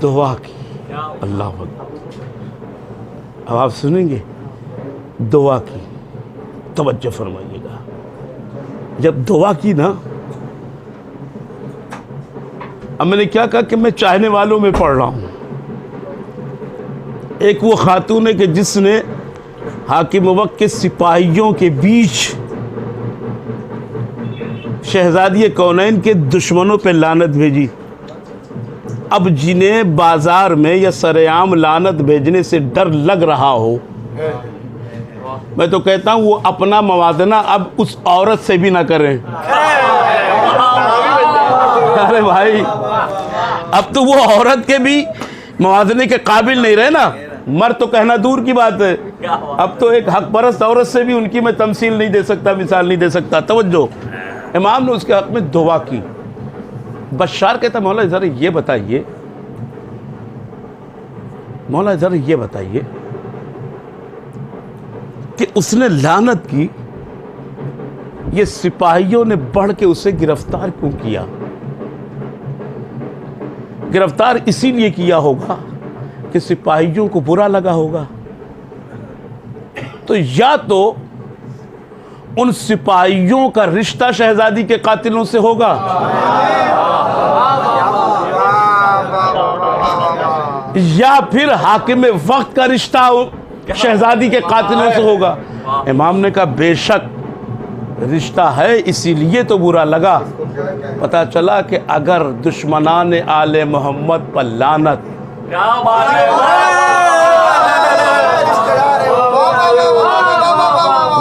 دعا کی۔ اللہ اکبر، اب آپ سنیں گے، دعا کی، توجہ فرمائیے گا۔ جب دعا کی نا، اب میں نے کیا کہا کہ میں چاہنے والوں میں پڑھ رہا ہوں۔ ایک وہ خاتون ہے کہ جس نے حاکم وقت کے سپاہیوں کے بیچ شہزادی کونین کے دشمنوں پہ لعنت بھیجی۔ اب جنہیں بازار میں یا سرعام لعنت بھیجنے سے ڈر لگ رہا ہو، میں تو کہتا ہوں وہ اپنا موازنہ اب اس عورت سے بھی نہ کریں۔ ارے بھائی، اب تو وہ عورت کے بھی موازنے کے قابل نہیں رہے نا، مرد تو کہنا دور کی بات ہے، اب تو ایک حق پرست عورت سے بھی ان کی میں تمثیل نہیں دے سکتا، مثال نہیں دے سکتا۔ توجہ، امام نے اس کے حق میں دعا کی۔ بشار کہتا مولا ذرا یہ بتائیے، مولا ذرا یہ بتائیے کہ اس نے لعنت کی، یہ سپاہیوں نے بڑھ کے اسے گرفتار کیوں کیا؟ گرفتار اسی لیے کیا ہوگا کہ سپاہیوں کو برا لگا ہوگا، تو یا تو ان سپاہیوں کا رشتہ شہزادی کے قاتلوں سے ہوگا، یا پھر حاکم وقت کا رشتہ شہزادی کے قاتلوں سے ہوگا۔ امام نے کہا بے شک رشتہ ہے، اسی لیے تو برا لگا۔ پتا چلا کہ اگر دشمنان آل محمد پر لعنت،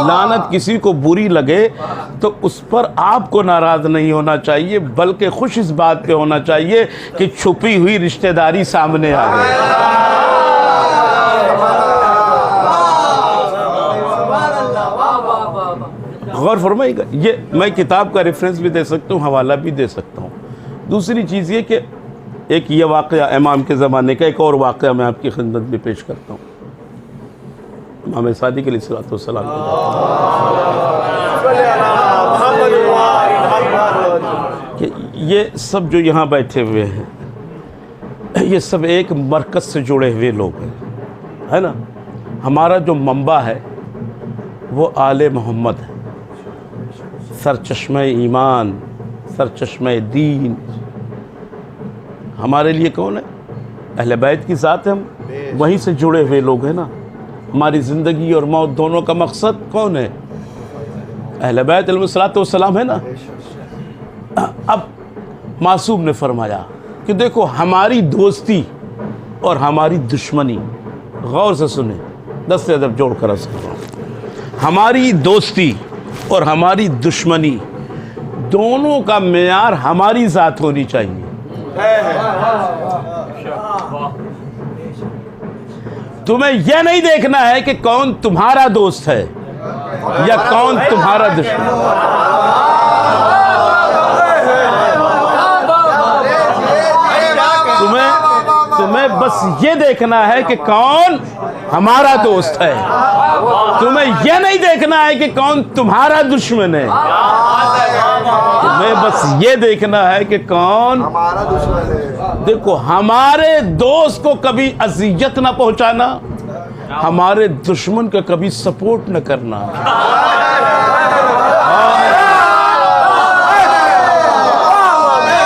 لعنت کسی کو بری لگے تو اس پر آپ کو ناراض نہیں ہونا چاہیے، بلکہ خوش اس بات پہ ہونا چاہیے کہ چھپی ہوئی رشتہ داری سامنے آ گئی۔ غور فرمائیے گا، یہ میں کتاب کا ریفرنس بھی دے سکتا ہوں، حوالہ بھی دے سکتا ہوں۔ دوسری چیز یہ کہ ایک یہ واقعہ امام کے زمانے کا، ایک اور واقعہ میں آپ کی خدمت میں پیش کرتا ہوں۔ امام صادق علیہ الصلوۃ والسلام کہ یہ سب جو یہاں بیٹھے ہوئے ہیں، یہ سب ایک مرکز سے جڑے ہوئے لوگ ہیں، ہے نا۔ ہمارا جو منبع ہے وہ آل محمد ہے، سرچشمہ ایمان، سرچشمہ دین۔ ہمارے لیے کون ہے؟ اہل بیت کی ذات ہے، ہم وہیں سے جڑے ہوئے لوگ ہیں نا۔ ہماری زندگی اور موت دونوں کا مقصد کون ہے؟ اہل بیت علیہ الصلوۃ والسلام ہے نا۔ اب معصوم نے فرمایا کہ دیکھو ہماری دوستی اور ہماری دشمنی، غور سے سنیں، دست ادب جوڑ کر عرض کر رہا ہوں، ہماری دوستی اور ہماری دشمنی دونوں کا معیار ہماری ذات ہونی چاہیے۔ تمہیں یہ نہیں دیکھنا ہے کہ کون تمہارا دوست ہے یا کون تمہارا دشمن۔ تمہیں بس یہ دیکھنا ہے کہ کون ہمارا دوست ہے، تمہیں یہ نہیں دیکھنا ہے کہ کون تمہارا دشمن ہے، تمہیں بس یہ دیکھنا ہے کہ کون ہمارا دشمن ہے۔ دیکھو ہمارے دوست کو کبھی اذیت نہ پہنچانا، ہمارے دشمن کا کبھی سپورٹ نہ کرنا۔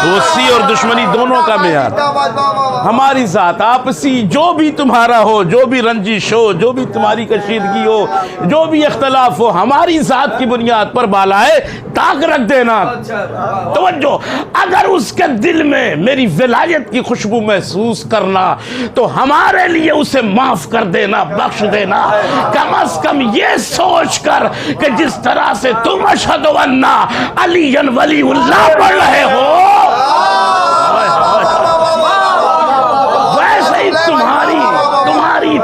دوستی اور دشمنی دونوں کا معیار ہماری ذات، آپسی جو بھی تمہارا ہو، جو بھی رنجش ہو، جو بھی تمہاری کشیدگی ہو، جو بھی اختلاف ہو، ہماری ذات کی بنیاد پر بالائے طاق رکھ دینا۔ توجہ، اگر اس کے دل میں میری ولایت کی خوشبو محسوس کرنا تو ہمارے لیے اسے معاف کر دینا، بخش دینا، کم از کم یہ سوچ کر کہ جس طرح سے تم اشہد ان علی ولی اللہ پڑھ رہے ہو، ویسے ہی تمہاری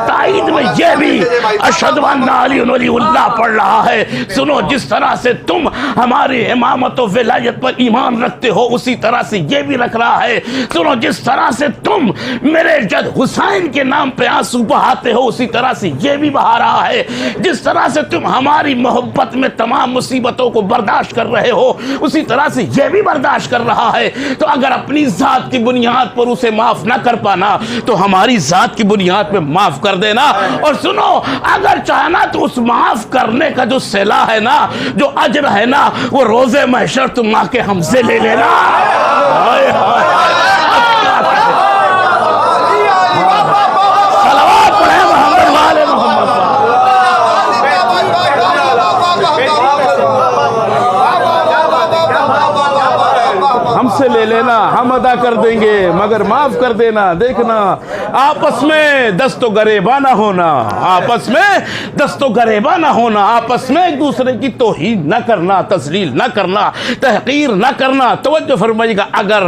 تائید میں یہ بھی اشہد ان علی ولی اللہ پڑھ رہا ہے۔ سنو، جس طرح سے تم ہماری امامت و ولایت پر ایمان رکھتے ہو اسی طرح سے یہ بھی رکھ رہا ہے۔ سنو، جس طرح سے تم میرے جد حسین کے نام پہ آنسو بہاتے ہو اسی طرح سے یہ بھی بہا رہا ہے۔ جس طرح سے تم ہماری محبت میں تمام مصیبتوں کو برداشت کر رہے ہو اسی طرح سے یہ بھی برداشت کر رہا ہے۔ تو اگر اپنی ذات کی بنیاد پر اسے معاف نہ کر پانا تو ہماری ذات کی بنیاد پہ معاف کر دینا۔ اور سنو، اگر چاہنا تو اس معاف کرنے کا جو صلہ ہے نا، جو اجر ہے نا، وہ روز محشر تم آ کے ہم سے لے لینا۔ صلوات پڑھیں محمد والے محمد۔ ہم سے لے لینا، ہم ادا کر دیں گے، مگر معاف کر دینا۔ دیکھنا، آپس میں دست و گریباں نہ ہونا، آپس میں دست و گریباں نہ ہونا، آپس میں ایک دوسرے کی توہین نہ کرنا، تذلیل نہ کرنا، تحقیر نہ کرنا۔ توجہ فرمائیے گا، اگر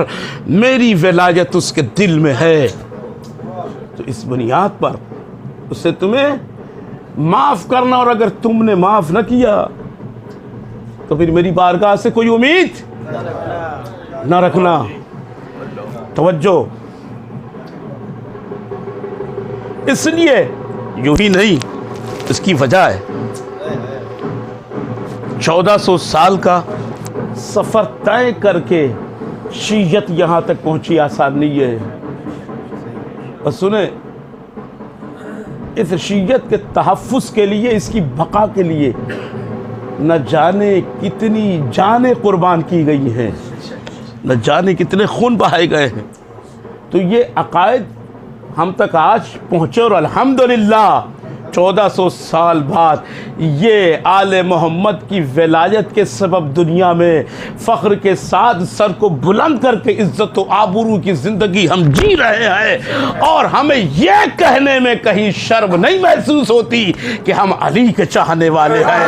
میری ولایت اس کے دل میں ہے تو اس بنیاد پر اسے تمہیں معاف کرنا، اور اگر تم نے معاف نہ کیا تو پھر میری بارگاہ سے کوئی امید نہ رکھنا۔ توجہ، اس لیے یوں ہی نہیں، اس کی وجہ ہے 1400 سال کا سفر طے کر کے شیعت یہاں تک پہنچی، آسان نہیں ہے۔ اور سنیں، اس شیعت کے تحفظ کے لیے، اس کی بقا کے لیے نہ جانے کتنی جانیں قربان کی گئی ہیں، نہ جانے کتنے خون بہائے گئے ہیں۔ تو یہ عقائد ہم تک آج پہنچے، اور الحمدللہ 1400 سال بعد یہ آل محمد کی ولایت کے سبب دنیا میں فخر کے ساتھ سر کو بلند کر کے عزت و آبرو کی زندگی ہم جی رہے ہیں، اور ہمیں یہ کہنے میں کہیں شرم نہیں محسوس ہوتی کہ ہم علی کے چاہنے والے ہیں،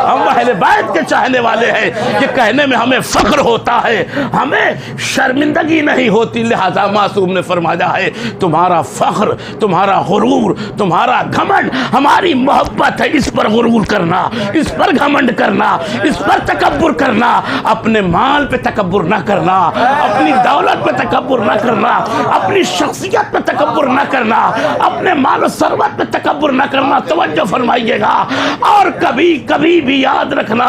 ہم اہل بیت کے چاہنے والے ہیں۔ یہ کہنے میں ہمیں فخر ہوتا ہے، ہمیں شرمندگی نہیں ہوتی۔ لہذا معصوم نے فرمایا ہے، تمہارا فخر، تمہارا غرور، تمہارا گھمنڈ ہماری محبت ہے، اس پر غرور کرنا، اس پر گھمنڈ کرنا، اس پر تکبر کرنا، اپنے مال پہ تکبر نہ کرنا، اپنی دولت پہ تکبر نہ کرنا، اپنی شخصیت پہ تکبر نہ کرنا، اپنے مال و ثروت پہ تکبر نہ کرنا۔ توجہ فرمائیے گا، اور کبھی کبھی بھی یاد رکھنا،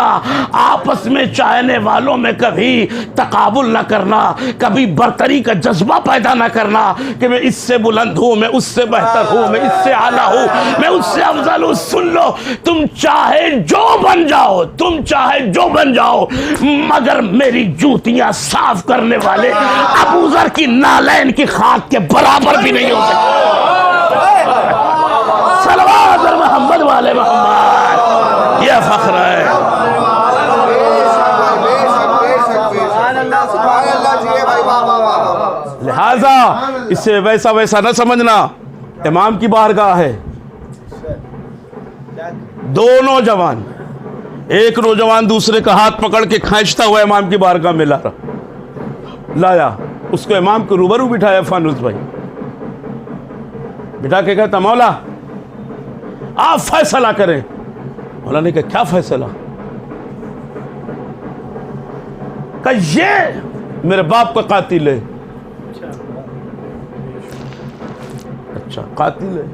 آپس میں چاہنے والوں میں کبھی تقابل نہ کرنا، کبھی برتری کا جذبہ پیدا نہ کرنا کہ میں اس سے بلند ہوں، میں اس سے بہتر ہوں، میں اس سے اعلیٰ ہوں، میں اس سے افضل ہوں۔ سن لو، تم چاہے جو بن جاؤ، تم چاہے جو بن جاؤ، مگر میری جوتیاں صاف کرنے والے ابو ذر کی نالین کی خاک کے برابر بھی نہیں ہو سکتے۔ صلوات محمد والے محمد، یہ فخر ہے۔ سبحان اللہ جی، بھائی واہ واہ واہ۔ لہذا اسے ویسا ویسا نہ سمجھنا، امام کی بارگاہ ہے. دو نوجوان، ایک نوجوان دوسرے کا ہاتھ پکڑ کے کھینچتا ہوا امام کی بارگاہ میں لایا، اس کو امام کے روبرو بٹھایا فانوس بھائی، بٹھا کے کہتا مولا آپ فیصلہ کریں. مولا نے کہا کیا فیصلہ؟ کہ یہ میرے باپ کا قاتل ہے. اچھا قاتل ہے.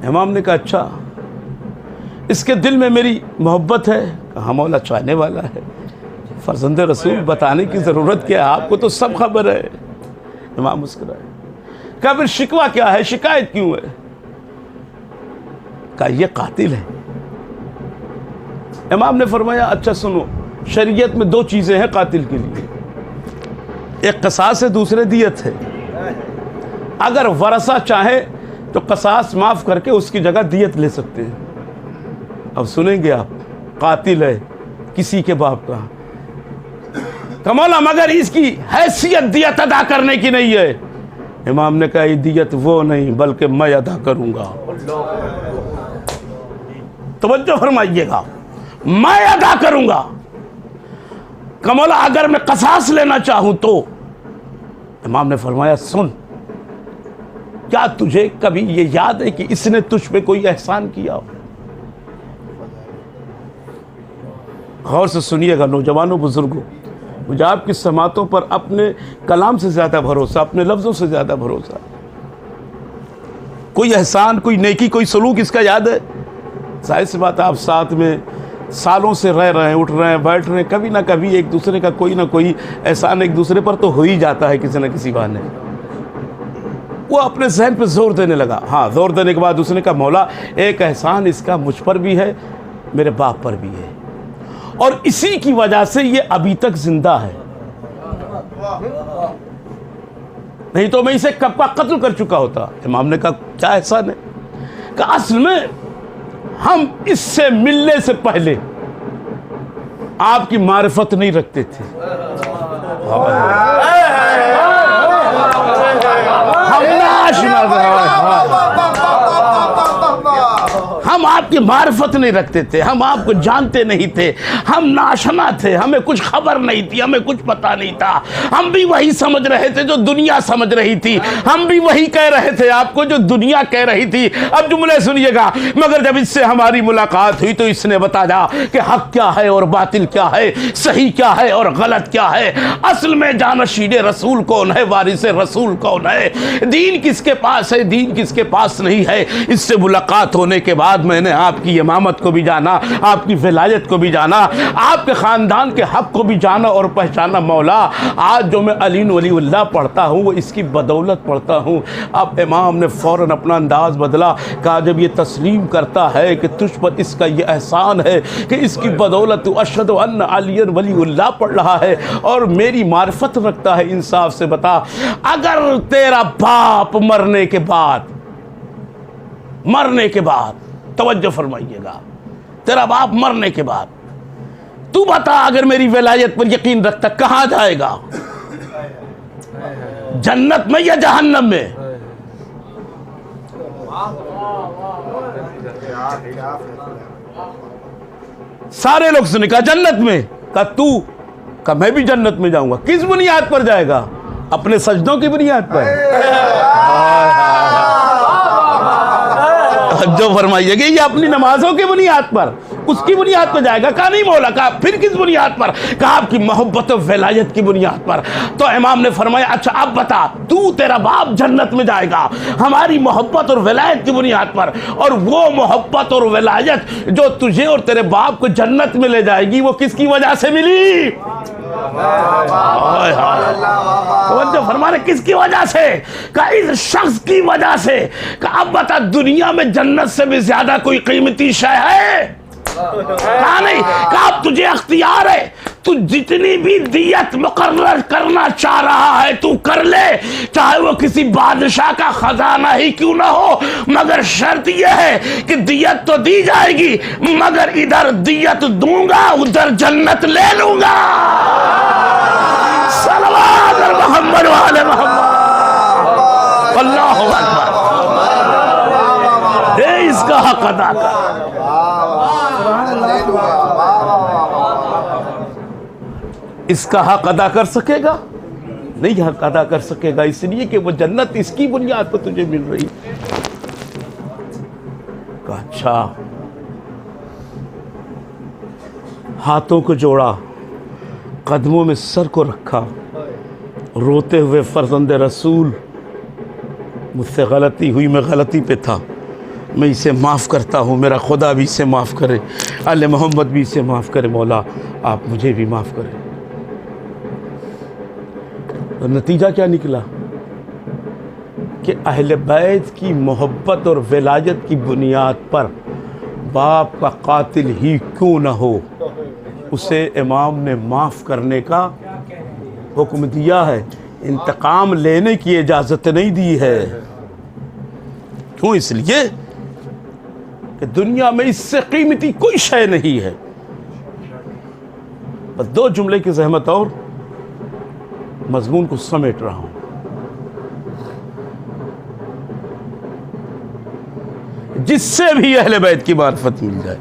امام نے کہا اچھا اس کے دل میں میری محبت ہے؟ کہا مولا چاہنے والا ہے. فرزند رسول بتانے کی ضرورت کیا ہے، آپ کو تو سب خبر ہے. امام مسکرائے. کہا پھر شکوہ کیا ہے، شکایت کیوں ہے؟ کہا یہ قاتل ہے. امام نے فرمایا اچھا سنو، شریعت میں دو چیزیں ہیں قاتل کے لیے، ایک قصاص ہے، دوسرے دیت ہے. اگر ورثہ چاہے تو قصاص معاف کر کے اس کی جگہ دیت لے سکتے ہیں. اب سنیں گے آپ، قاتل ہے کسی کے باپ کا. کہ مولا مگر اس کی حیثیت دیت ادا کرنے کی نہیں ہے. امام نے کہا یہ دیت وہ نہیں بلکہ میں ادا کروں گا. توجہ فرمائیے گا، میں ادا کروں گا. کہ مولا اگر میں قصاص لینا چاہوں تو؟ امام نے فرمایا سن، کیا تجھے کبھی یہ یاد ہے کہ اس نے تجھ پہ کوئی احسان کیا ہو؟ غور سے سنیے گا نوجوانوں بزرگوں، مجھے آپ کی سماعتوں پر اپنے کلام سے زیادہ بھروسہ، اپنے لفظوں سے زیادہ بھروسہ. کوئی احسان، کوئی نیکی، کوئی سلوک اس کا یاد ہے؟ ظاہر سی بات آپ ساتھ میں سالوں سے رہ رہے ہیں، اٹھ رہے ہیں، بیٹھ رہے ہیں، کبھی نہ کبھی ایک دوسرے کا کوئی نہ کوئی احسان ایک دوسرے پر تو ہو ہی جاتا ہے کسی نہ کسی بہانے. وہ اپنے ذہن پہ زور دینے لگا. ہاں زور دینے کے بعد اس نے کہا مولا ایک احسان اس کا مجھ پر بھی ہے، میرے باپ پر بھی ہے، اور اسی کی وجہ سے یہ ابھی تک زندہ ہے، نہیں تو میں اسے کب کا قتل کر چکا ہوتا. امام نے کہا کیا احسان ہے؟ کہ اصل میں ہم اس سے ملنے سے پہلے آپ کی معرفت نہیں رکھتے تھے. ہم آپ کی معرفت نہیں رکھتے تھے، ہم آپ کو جانتے نہیں تھے، ہم ناشنا تھے، ہمیں کچھ خبر نہیں تھی، ہمیں کچھ پتا نہیں تھا. ہم بھی وہی سمجھ رہے تھے جو دنیا سمجھ رہی تھی، ہم بھی وہی کہہ رہے تھے آپ کو جو دنیا کہہ رہی تھی. اب جملے سنیے گا. مگر جب اس سے ہماری ملاقات ہوئی تو اس نے بتایا کہ حق کیا ہے اور باطل کیا ہے، صحیح کیا ہے اور غلط کیا ہے، اصل میں جانشین رسول کون ہے، وارث رسول کون ہے، دین کس کے پاس ہے، دین کس کے پاس نہیں ہے. اس سے ملاقات ہونے کے بعد میں نے آپ کی امامت کو بھی جانا، آپ کی ولایت کو بھی جانا، آپ کے خاندان کے حق کو بھی جانا اور پہچانا. مولا آج جو میں علی ولی اللہ پڑھتا ہوں وہ اس کی بدولت پڑھتا ہوں. اب امام نے فوراً اپنا انداز بدلا. کہا جب یہ تسلیم کرتا ہے کہ تجھ پر اس کا یہ احسان ہے کہ اس کی بدولت تو اشہد ان علی ولی اللہ پڑھ رہا ہے اور میری معرفت رکھتا ہے، انصاف سے بتا اگر تیرا باپ مرنے کے بعد توجہ فرمائیے گا، تیرا باپ مرنے کے بعد تو بتا اگر میری ولایت پر یقین رکھتا کہاں جائے گا، جنت میں یا جہنم میں؟ سارے لوگ سنے کہا جنت میں. کہا تو؟ کہا میں بھی جنت میں جاؤں گا. کس بنیاد پر جائے گا؟ اپنے سجدوں کی بنیاد پر. جو فرمائیے گا یہ اپنی نمازوں کی بنیاد پر، اس کی بنیاد پر جائے گا. کہا نہیں مولا. کہا پھر کس بنیاد پر؟ کہا آپ کی محبت و ولایت کی بنیاد پر. تو امام نے فرمایا اچھا اب بتا تو تیرا باپ جنت میں جائے گا ہماری محبت اور ولایت کی بنیاد پر، اور وہ محبت اور ولایت جو تجھے اور تیرے باپ کو جنت میں لے جائے گی وہ کس کی وجہ سے ملی؟ توجہ فرمانے کس کی وجہ سے؟ کہ اس شخص کی وجہ سے. کہ اب بتا دنیا میں جنت سے بھی زیادہ کوئی قیمتی شے ہے؟ کہا نہیں. کہ اب تجھے اختیار ہے، تو جتنی بھی دیت مقرر کرنا چاہ رہا ہے تو کر لے، چاہے وہ کسی بادشاہ کا خزانہ ہی کیوں نہ ہو، مگر شرط یہ ہے کہ دیت تو دی جائے گی مگر ادھر دیت دوں گا ادھر جنت لے لوں گا. صلوات محمد حق ادا کر۔ اس کا حق ادا کر سکے گا؟ نہیں حق ادا کر سکے گا، اس لیے کہ وہ جنت اس کی بنیاد پر تجھے مل رہی ہے۔ کہا اچھا، ہاتھوں کو جوڑا، قدموں میں سر کو رکھا، روتے ہوئے فرزند رسول، مجھ سے غلطی ہوئی، میں غلطی پہ تھا، میں اسے معاف کرتا ہوں، میرا خدا بھی اسے معاف کرے، آل محمد بھی اسے معاف کرے، مولا آپ مجھے بھی معاف کریں۔ اور نتیجہ کیا نکلا کہ اہل بیت کی محبت اور ولایت کی بنیاد پر باپ کا قاتل ہی کیوں نہ ہو، اسے امام نے معاف کرنے کا حکم دیا ہے، انتقام لینے کی اجازت نہیں دی ہے۔ کیوں؟ اس لیے کہ دنیا میں اس سے قیمتی کوئی شے نہیں ہے۔ بس دو جملے کی زحمت اور مضمون کو سمیٹ رہا ہوں۔ جس سے بھی اہل بیت کی معرفت مل جائے،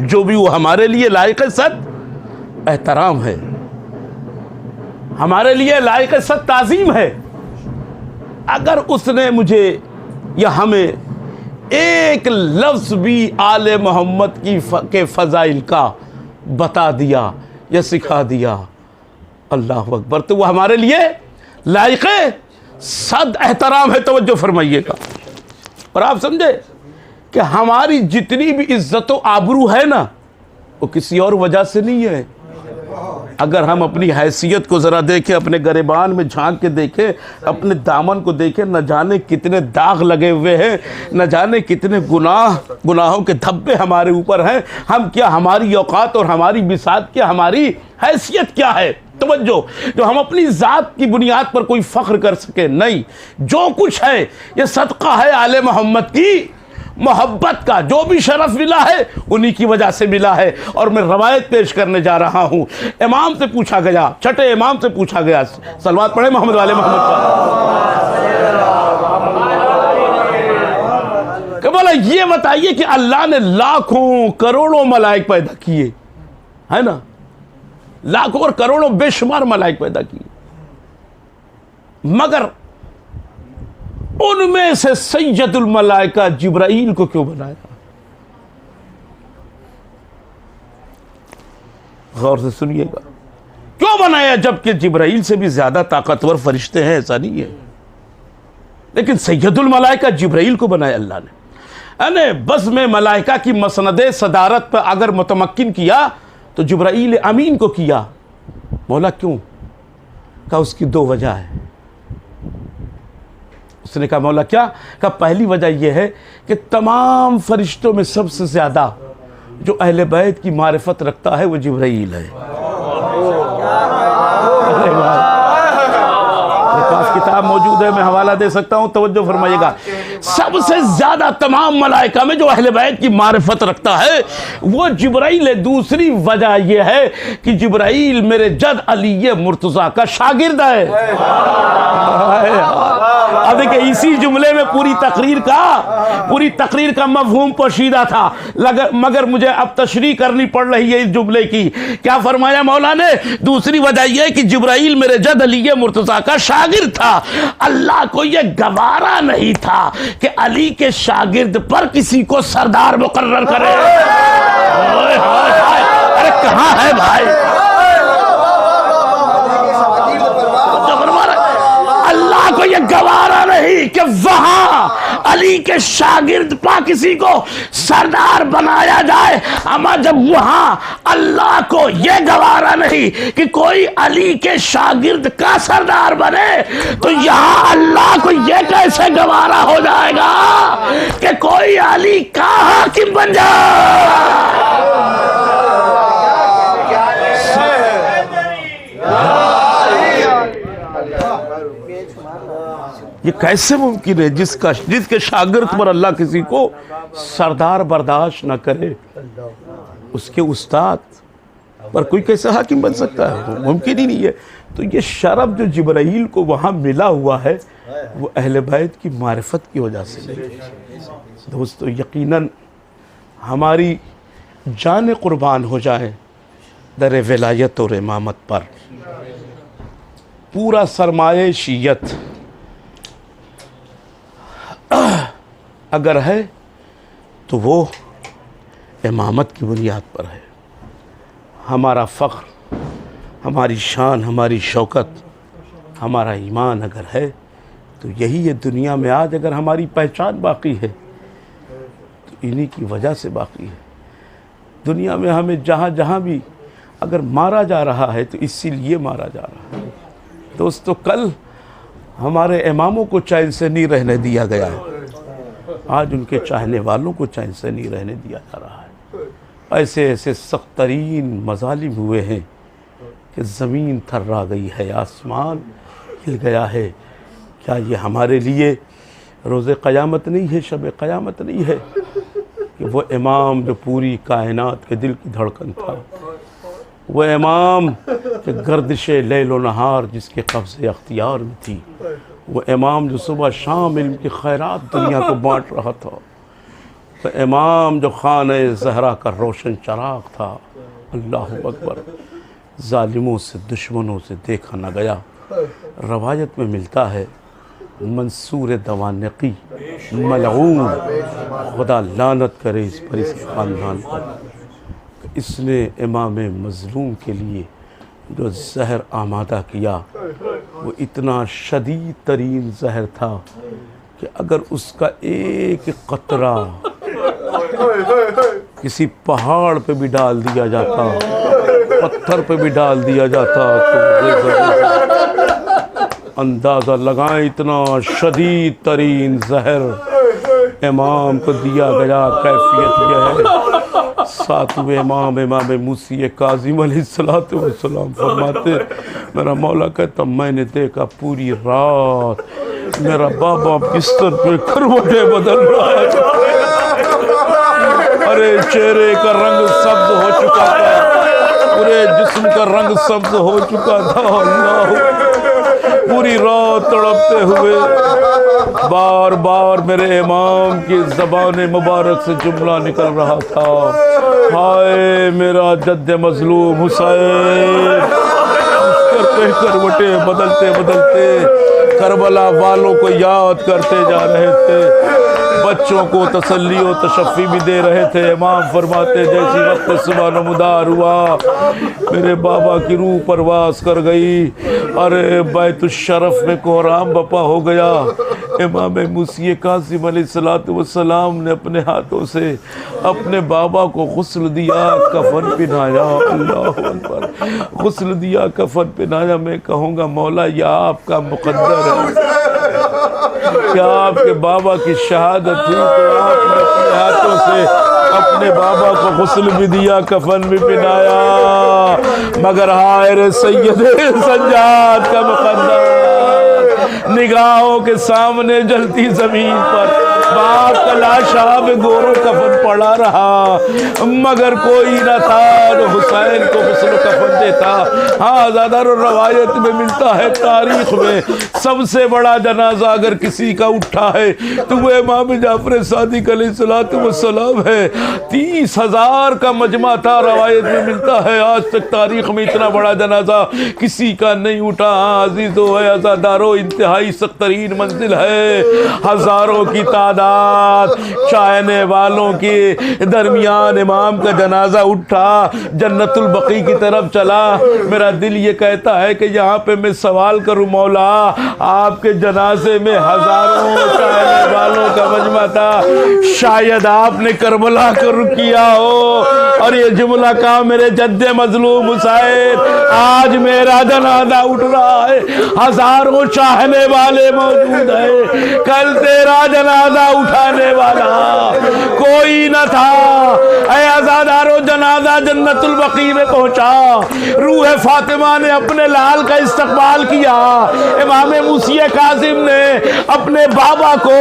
جو بھی وہ ہمارے لیے لائق صد احترام ہے، ہمارے لیے لائق صد تعظیم ہے، اگر اس نے مجھے یا ہمیں ایک لفظ بھی آل محمد کے فضائل کا بتا دیا یا سکھا دیا، اللہ اکبر، تو وہ ہمارے لیے لائق صد احترام ہے۔ توجہ فرمائیے گا، اور آپ سمجھے کہ ہماری جتنی بھی عزت و آبرو ہے نا، وہ کسی اور وجہ سے نہیں ہے۔ اگر ہم اپنی حیثیت کو ذرا دیکھیں، اپنے گریبان میں جھانک کے دیکھیں، اپنے دامن کو دیکھیں، نہ جانے کتنے داغ لگے ہوئے ہیں، نہ جانے کتنے گناہوں کے دھبے ہمارے اوپر ہیں۔ ہم کیا، ہماری اوقات اور ہماری بساط کیا، ہماری حیثیت کیا ہے؟ توجہ، جو ہم اپنی ذات کی بنیاد پر کوئی فخر کر سکے؟ نہیں، جو کچھ ہے یہ صدقہ ہے آل محمد کی محبت کا۔ جو بھی شرف ملا ہے انہی کی وجہ سے ملا ہے۔ اور میں روایت پیش کرنے جا رہا ہوں، امام سے پوچھا گیا، چھٹے امام سے پوچھا گیا، صلوات پڑھیں محمد والے محمد پر، کہ بولا یہ بتائیے کہ اللہ نے لاکھوں کروڑوں ملائک پیدا کیے، ہے نا، لاکھوں اور کروڑوں بے شمار ملائک پیدا کیے، مگر ان میں سے سید الملائکہ جبرائیل کو کیوں بنایا؟ غور سے سنیے گا، کیوں بنایا؟ جبکہ جبرائیل سے بھی زیادہ طاقتور فرشتے ہیں، ایسا نہیں ہے، لیکن سید الملائکہ جبرائیل کو بنایا اللہ نے۔ یعنی بس میں ملائکہ کی مسند صدارت پر اگر متمکن کیا تو جبرائیل امین کو کیا۔ مولا کیوں؟ کہا اس کی دو وجہ ہے۔ اس نے کہا مولا کیا؟ کہا پہلی وجہ یہ ہے کہ تمام فرشتوں میں سب سے زیادہ جو اہل بیت کی معرفت رکھتا ہے وہ جبرائیل ہے۔ کتاب موجود ہے، میں حوالہ دے سکتا ہوں، توجہ فرمائیے گا۔ سب سے زیادہ تمام ملائکہ میں جو اہل بیت کی معرفت رکھتا ہے وہ جبرائیل ہے۔ دوسری وجہ یہ ہے کہ جبرائیل میرے جد علی مرتضیٰ کا شاگرد ہے۔ اب دیکھیں اسی جملے میں پوری تقریر کا مفہوم پوشیدہ تھا، مگر مجھے اب تشریح کرنی پڑ رہی ہے اس جملے کی۔ کیا فرمایا مولا نے؟ دوسری وجہ یہ ہے کہ جبرائیل میرے جد علی مرتضیٰ کا شاگرد تھا۔ اللہ کو یہ گوارا نہیں تھا کہ علی کے شاگرد پر کسی کو سردار مقرر کرے۔ ارے کہاں ہے بھائی؟ اللہ کو یہ گوارا نہیں کہ وہاں علی کے شاگرد پا کسی کو سردار بنایا جائے، اما جب وہاں اللہ کو یہ گوارا نہیں کہ کوئی علی کے شاگرد کا سردار بنے، تو یہاں اللہ کو یہ کیسے گوارا ہو جائے گا کہ کوئی علی کا حاکم بن جائے؟ یہ کیسے ممکن ہے جس کے شاگرد پر اللہ کسی کو سردار برداشت نہ کرے، اس کے استاد پر کوئی کیسے حاکم بن سکتا ہے؟ ممکن ہی نہیں ہے۔ تو یہ شرف جو جبرائیل کو وہاں ملا ہوا ہے وہ اہل بیت کی معرفت کی وجہ سے نہیں۔ دوستو یقیناً ہماری جان قربان ہو جائیں در ولایت اور امامت پر. پورا سرمایہ شیعت اگر ہے تو وہ امامت کی بنیاد پر ہے. ہمارا فخر، ہماری شان، ہماری شوکت، ہمارا ایمان اگر ہے تو یہی ہے. دنیا میں آج اگر ہماری پہچان باقی ہے تو انہی کی وجہ سے باقی ہے. دنیا میں ہمیں جہاں جہاں بھی اگر مارا جا رہا ہے تو اسی لیے مارا جا رہا ہے. دوستو، کل ہمارے اماموں کو چین سے نہیں رہنے دیا گیا ہے، آج ان کے چاہنے والوں کو چین سے نہیں رہنے دیا جا رہا ہے. ایسے ایسے سخت ترین مظالم ہوئے ہیں کہ زمین تھرا گئی ہے، آسمان ہل گیا ہے. کیا یہ ہمارے لیے روز قیامت نہیں ہے، شب قیامت نہیں ہے کہ وہ امام جو پوری کائنات کے دل کی دھڑکن تھا، وہ امام کہ گردش لیل و نہار جس کے قبضے اختیار میں تھی، وہ امام جو صبح شام علم کی خیرات دنیا کو بانٹ رہا تھا، وہ امام جو خانہ زہرا کا روشن چراغ تھا. اللہ اکبر. ظالموں سے، دشمنوں سے دیکھا نہ گیا. روایت میں ملتا ہے منصور دوانقی ملعون، خدا لعنت کرے اس پر، اس خاندان پر، اس نے امام مظلوم کے لیے جو زہر آمادہ کیا وہ اتنا شدید ترین زہر تھا کہ اگر اس کا ایک قطرہ کسی پہاڑ پہ بھی ڈال دیا جاتا، پتھر پہ بھی ڈال دیا جاتا تو اندازہ لگائیں اتنا شدید ترین زہر امام کو دیا گیا. کیفیت یہ ہے، ساتویں امام موسی کاظم علیہ السلام فرماتے، میرا مولا کہتا میں نے دیکھا پوری رات میرا بابا بستر پہ کروٹیں بدل رہا ہے. ارے چہرے کا رنگ سبز ہو چکا تھا، پورے جسم کا رنگ سبز ہو چکا تھا. اللہ، پوری رات تڑپتے ہوئے بار بار میرے امام کی زبان مبارک سے جملہ نکل رہا تھا، ہائے میرا جد مظلوم حسین. کروٹیں بدلتے بدلتے کربلا والوں کو یاد کرتے جا رہے تھے، بچوں کو تسلی و تشفی بھی دے رہے تھے. امام فرماتے جیسی وقت صبح نمودار ہوا میرے بابا کی روح پرواز کر گئی. ارے بیت الشرف میں کوہرام بپا ہو گیا. امام موسی کاظم علیہ السلام نے اپنے ہاتھوں سے اپنے بابا کو غسل دیا، کفن پہنایا. اللہ اکبر. غسل دیا، کفن پہنایا. میں کہوں گا مولا یہ آپ کا مقدر ہے. کیا آپ کے بابا کی شہادت ہوئی تو آپ نے اپنے ہاتھوں سے اپنے بابا کو غسل بھی دیا، کفن بھی پہنایا. مگر ہائے سید سجاد کا مقدر نگاہوں کے سامنے جلتی زمین پر باپ کا لاشاب گورو کفن پڑا رہا، مگر کوئی نہ تھا جو حسین کو غسل کفن دیتا. ہاں زیادہ روایت میں ملتا ہے، تاریخ میں سب سے بڑا جنازہ اگر کسی کا اٹھا ہے تو وہ امام جعفر صادق علیہ السلام ہے. 30,000 کا مجمع تھا. روایت میں ملتا ہے آج تک تاریخ میں اتنا بڑا جنازہ کسی کا نہیں اٹھا. ہاں عزیزو ہے عزادارو، انتہائی سخت ترین منزل ہے. ہزاروں کی تعداد چاہنے والوں کے درمیان امام کا جنازہ اٹھا، جنت البقیع کی طرف چلا. میرا دل یہ کہتا ہے کہ یہاں پہ میں سوال کروں مولا، آپ کے جنازے میں ہزاروں چاہنے والوں کا مجمع تھا، شاید آپ نے کربلا کو رخ کیا ہو اور یہ جملہ کہا میرے جد مظلوم حسین آج میرا جنازہ اٹھ رہا ہے، ہزاروں چاہنے والے موجود ہیں، کل تیرا جنازہ اٹھانے والا کوئی نہ تھا. اے عزادارو، جنازہ جنت البقیع میں پہنچا. روح فاطمہ نے اپنے لال کا استقبال کیا. امام موسی کاظم نے اپنے بابا کو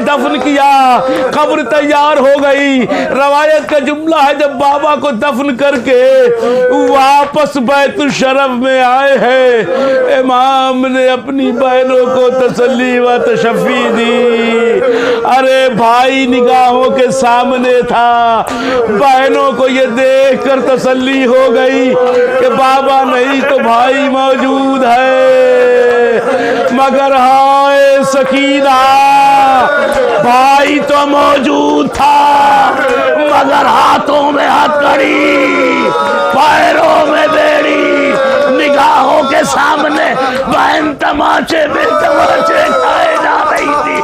دفن کیا. قبر تیار ہو گئی. روایت کا جملہ ہے جب بابا کو دفن کر کے واپس بیت الشرف میں آئے ہیں، امام نے اپنی بہنوں کو تسلی و تشفی دی. ارے بھائی نگاہوں کے سامنے تھا، بہنوں کو یہ دیکھ کر تسلی ہو گئی کہ بابا نہیں تو بھائی موجود ہے، مگر ہائے سکینہ، بھائی تو موجود تھا مگر ہاتھوں میں ہتھکڑی، پیروں میں بیڑی، نگاہوں کے سامنے بہن تماچے بے تماچے کھائے جا رہی تھی،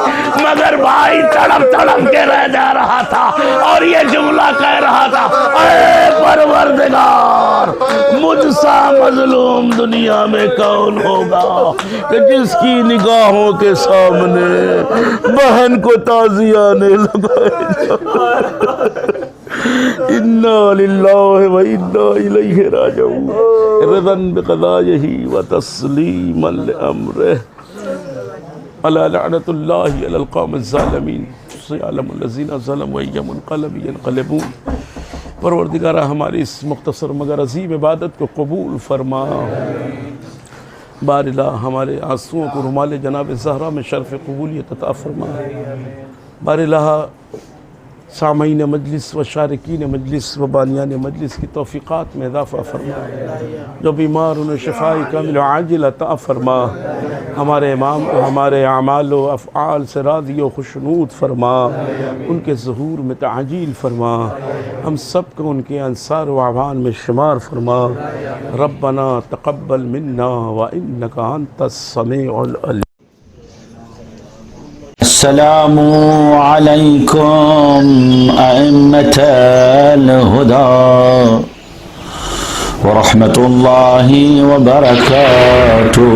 مگر بھائی تڑپ تڑپ کے رہ جا رہا تھا اور یہ جملہ کہہ رہا تھا، اے پروردگار مجھ سا مظلوم دنیا میں کون ہوگا کہ جس کی نگاہوں کے سامنے بہن کو تعزیانے لگائے جا، انا للہ و انا الیہ راجعون، رضا بقضائہ و تسلیما لامرہ، الا لعنۃ اللہ علی القوم الظالمین، سیعلم الذین ظلموا ای منقلب ینقلبون۔ پروردگارہ ہماری اس مختصر مگر عظیم عبادت کو قبول فرما، بار الہ ہمارے آنسوؤں کو رومال جناب زہرا میں شرف قبولیت عطا فرما، بار الہ سامعین مجلس و شارکین مجلس و بانیان مجلس کی توفیقات میں اضافہ فرما، جو بیمار انہیں شفائی کامل و عاجل عطا فرما، ہمارے امام کو ہمارے اعمال و افعال سے راضی و خوشنود فرما، ان کے ظہور میں تعجیل فرما، ہم سب کو ان کے انصار و اعوان میں شمار فرما، ربنا تقبل منا وانک انت السمیع العلیم۔ السلام عليكم أئمة الهدى ورحمة الله وبركاته،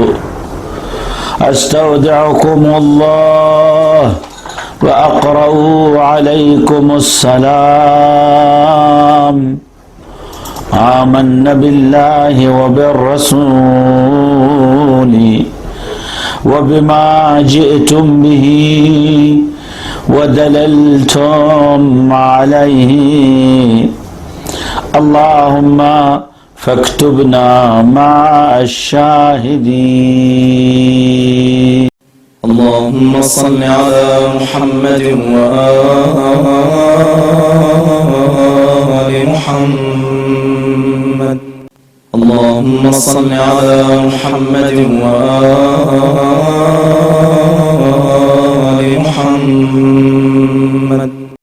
أستودعكم الله وأقرأ عليكم السلام، آمنا بالله وبالرسول وبما جئتم به ودللتم عليه، اللهم فاكتبنا مع الشاهدين۔ اللهم صل على محمد وآل محمد، اللهم صل على محمد وآل محمد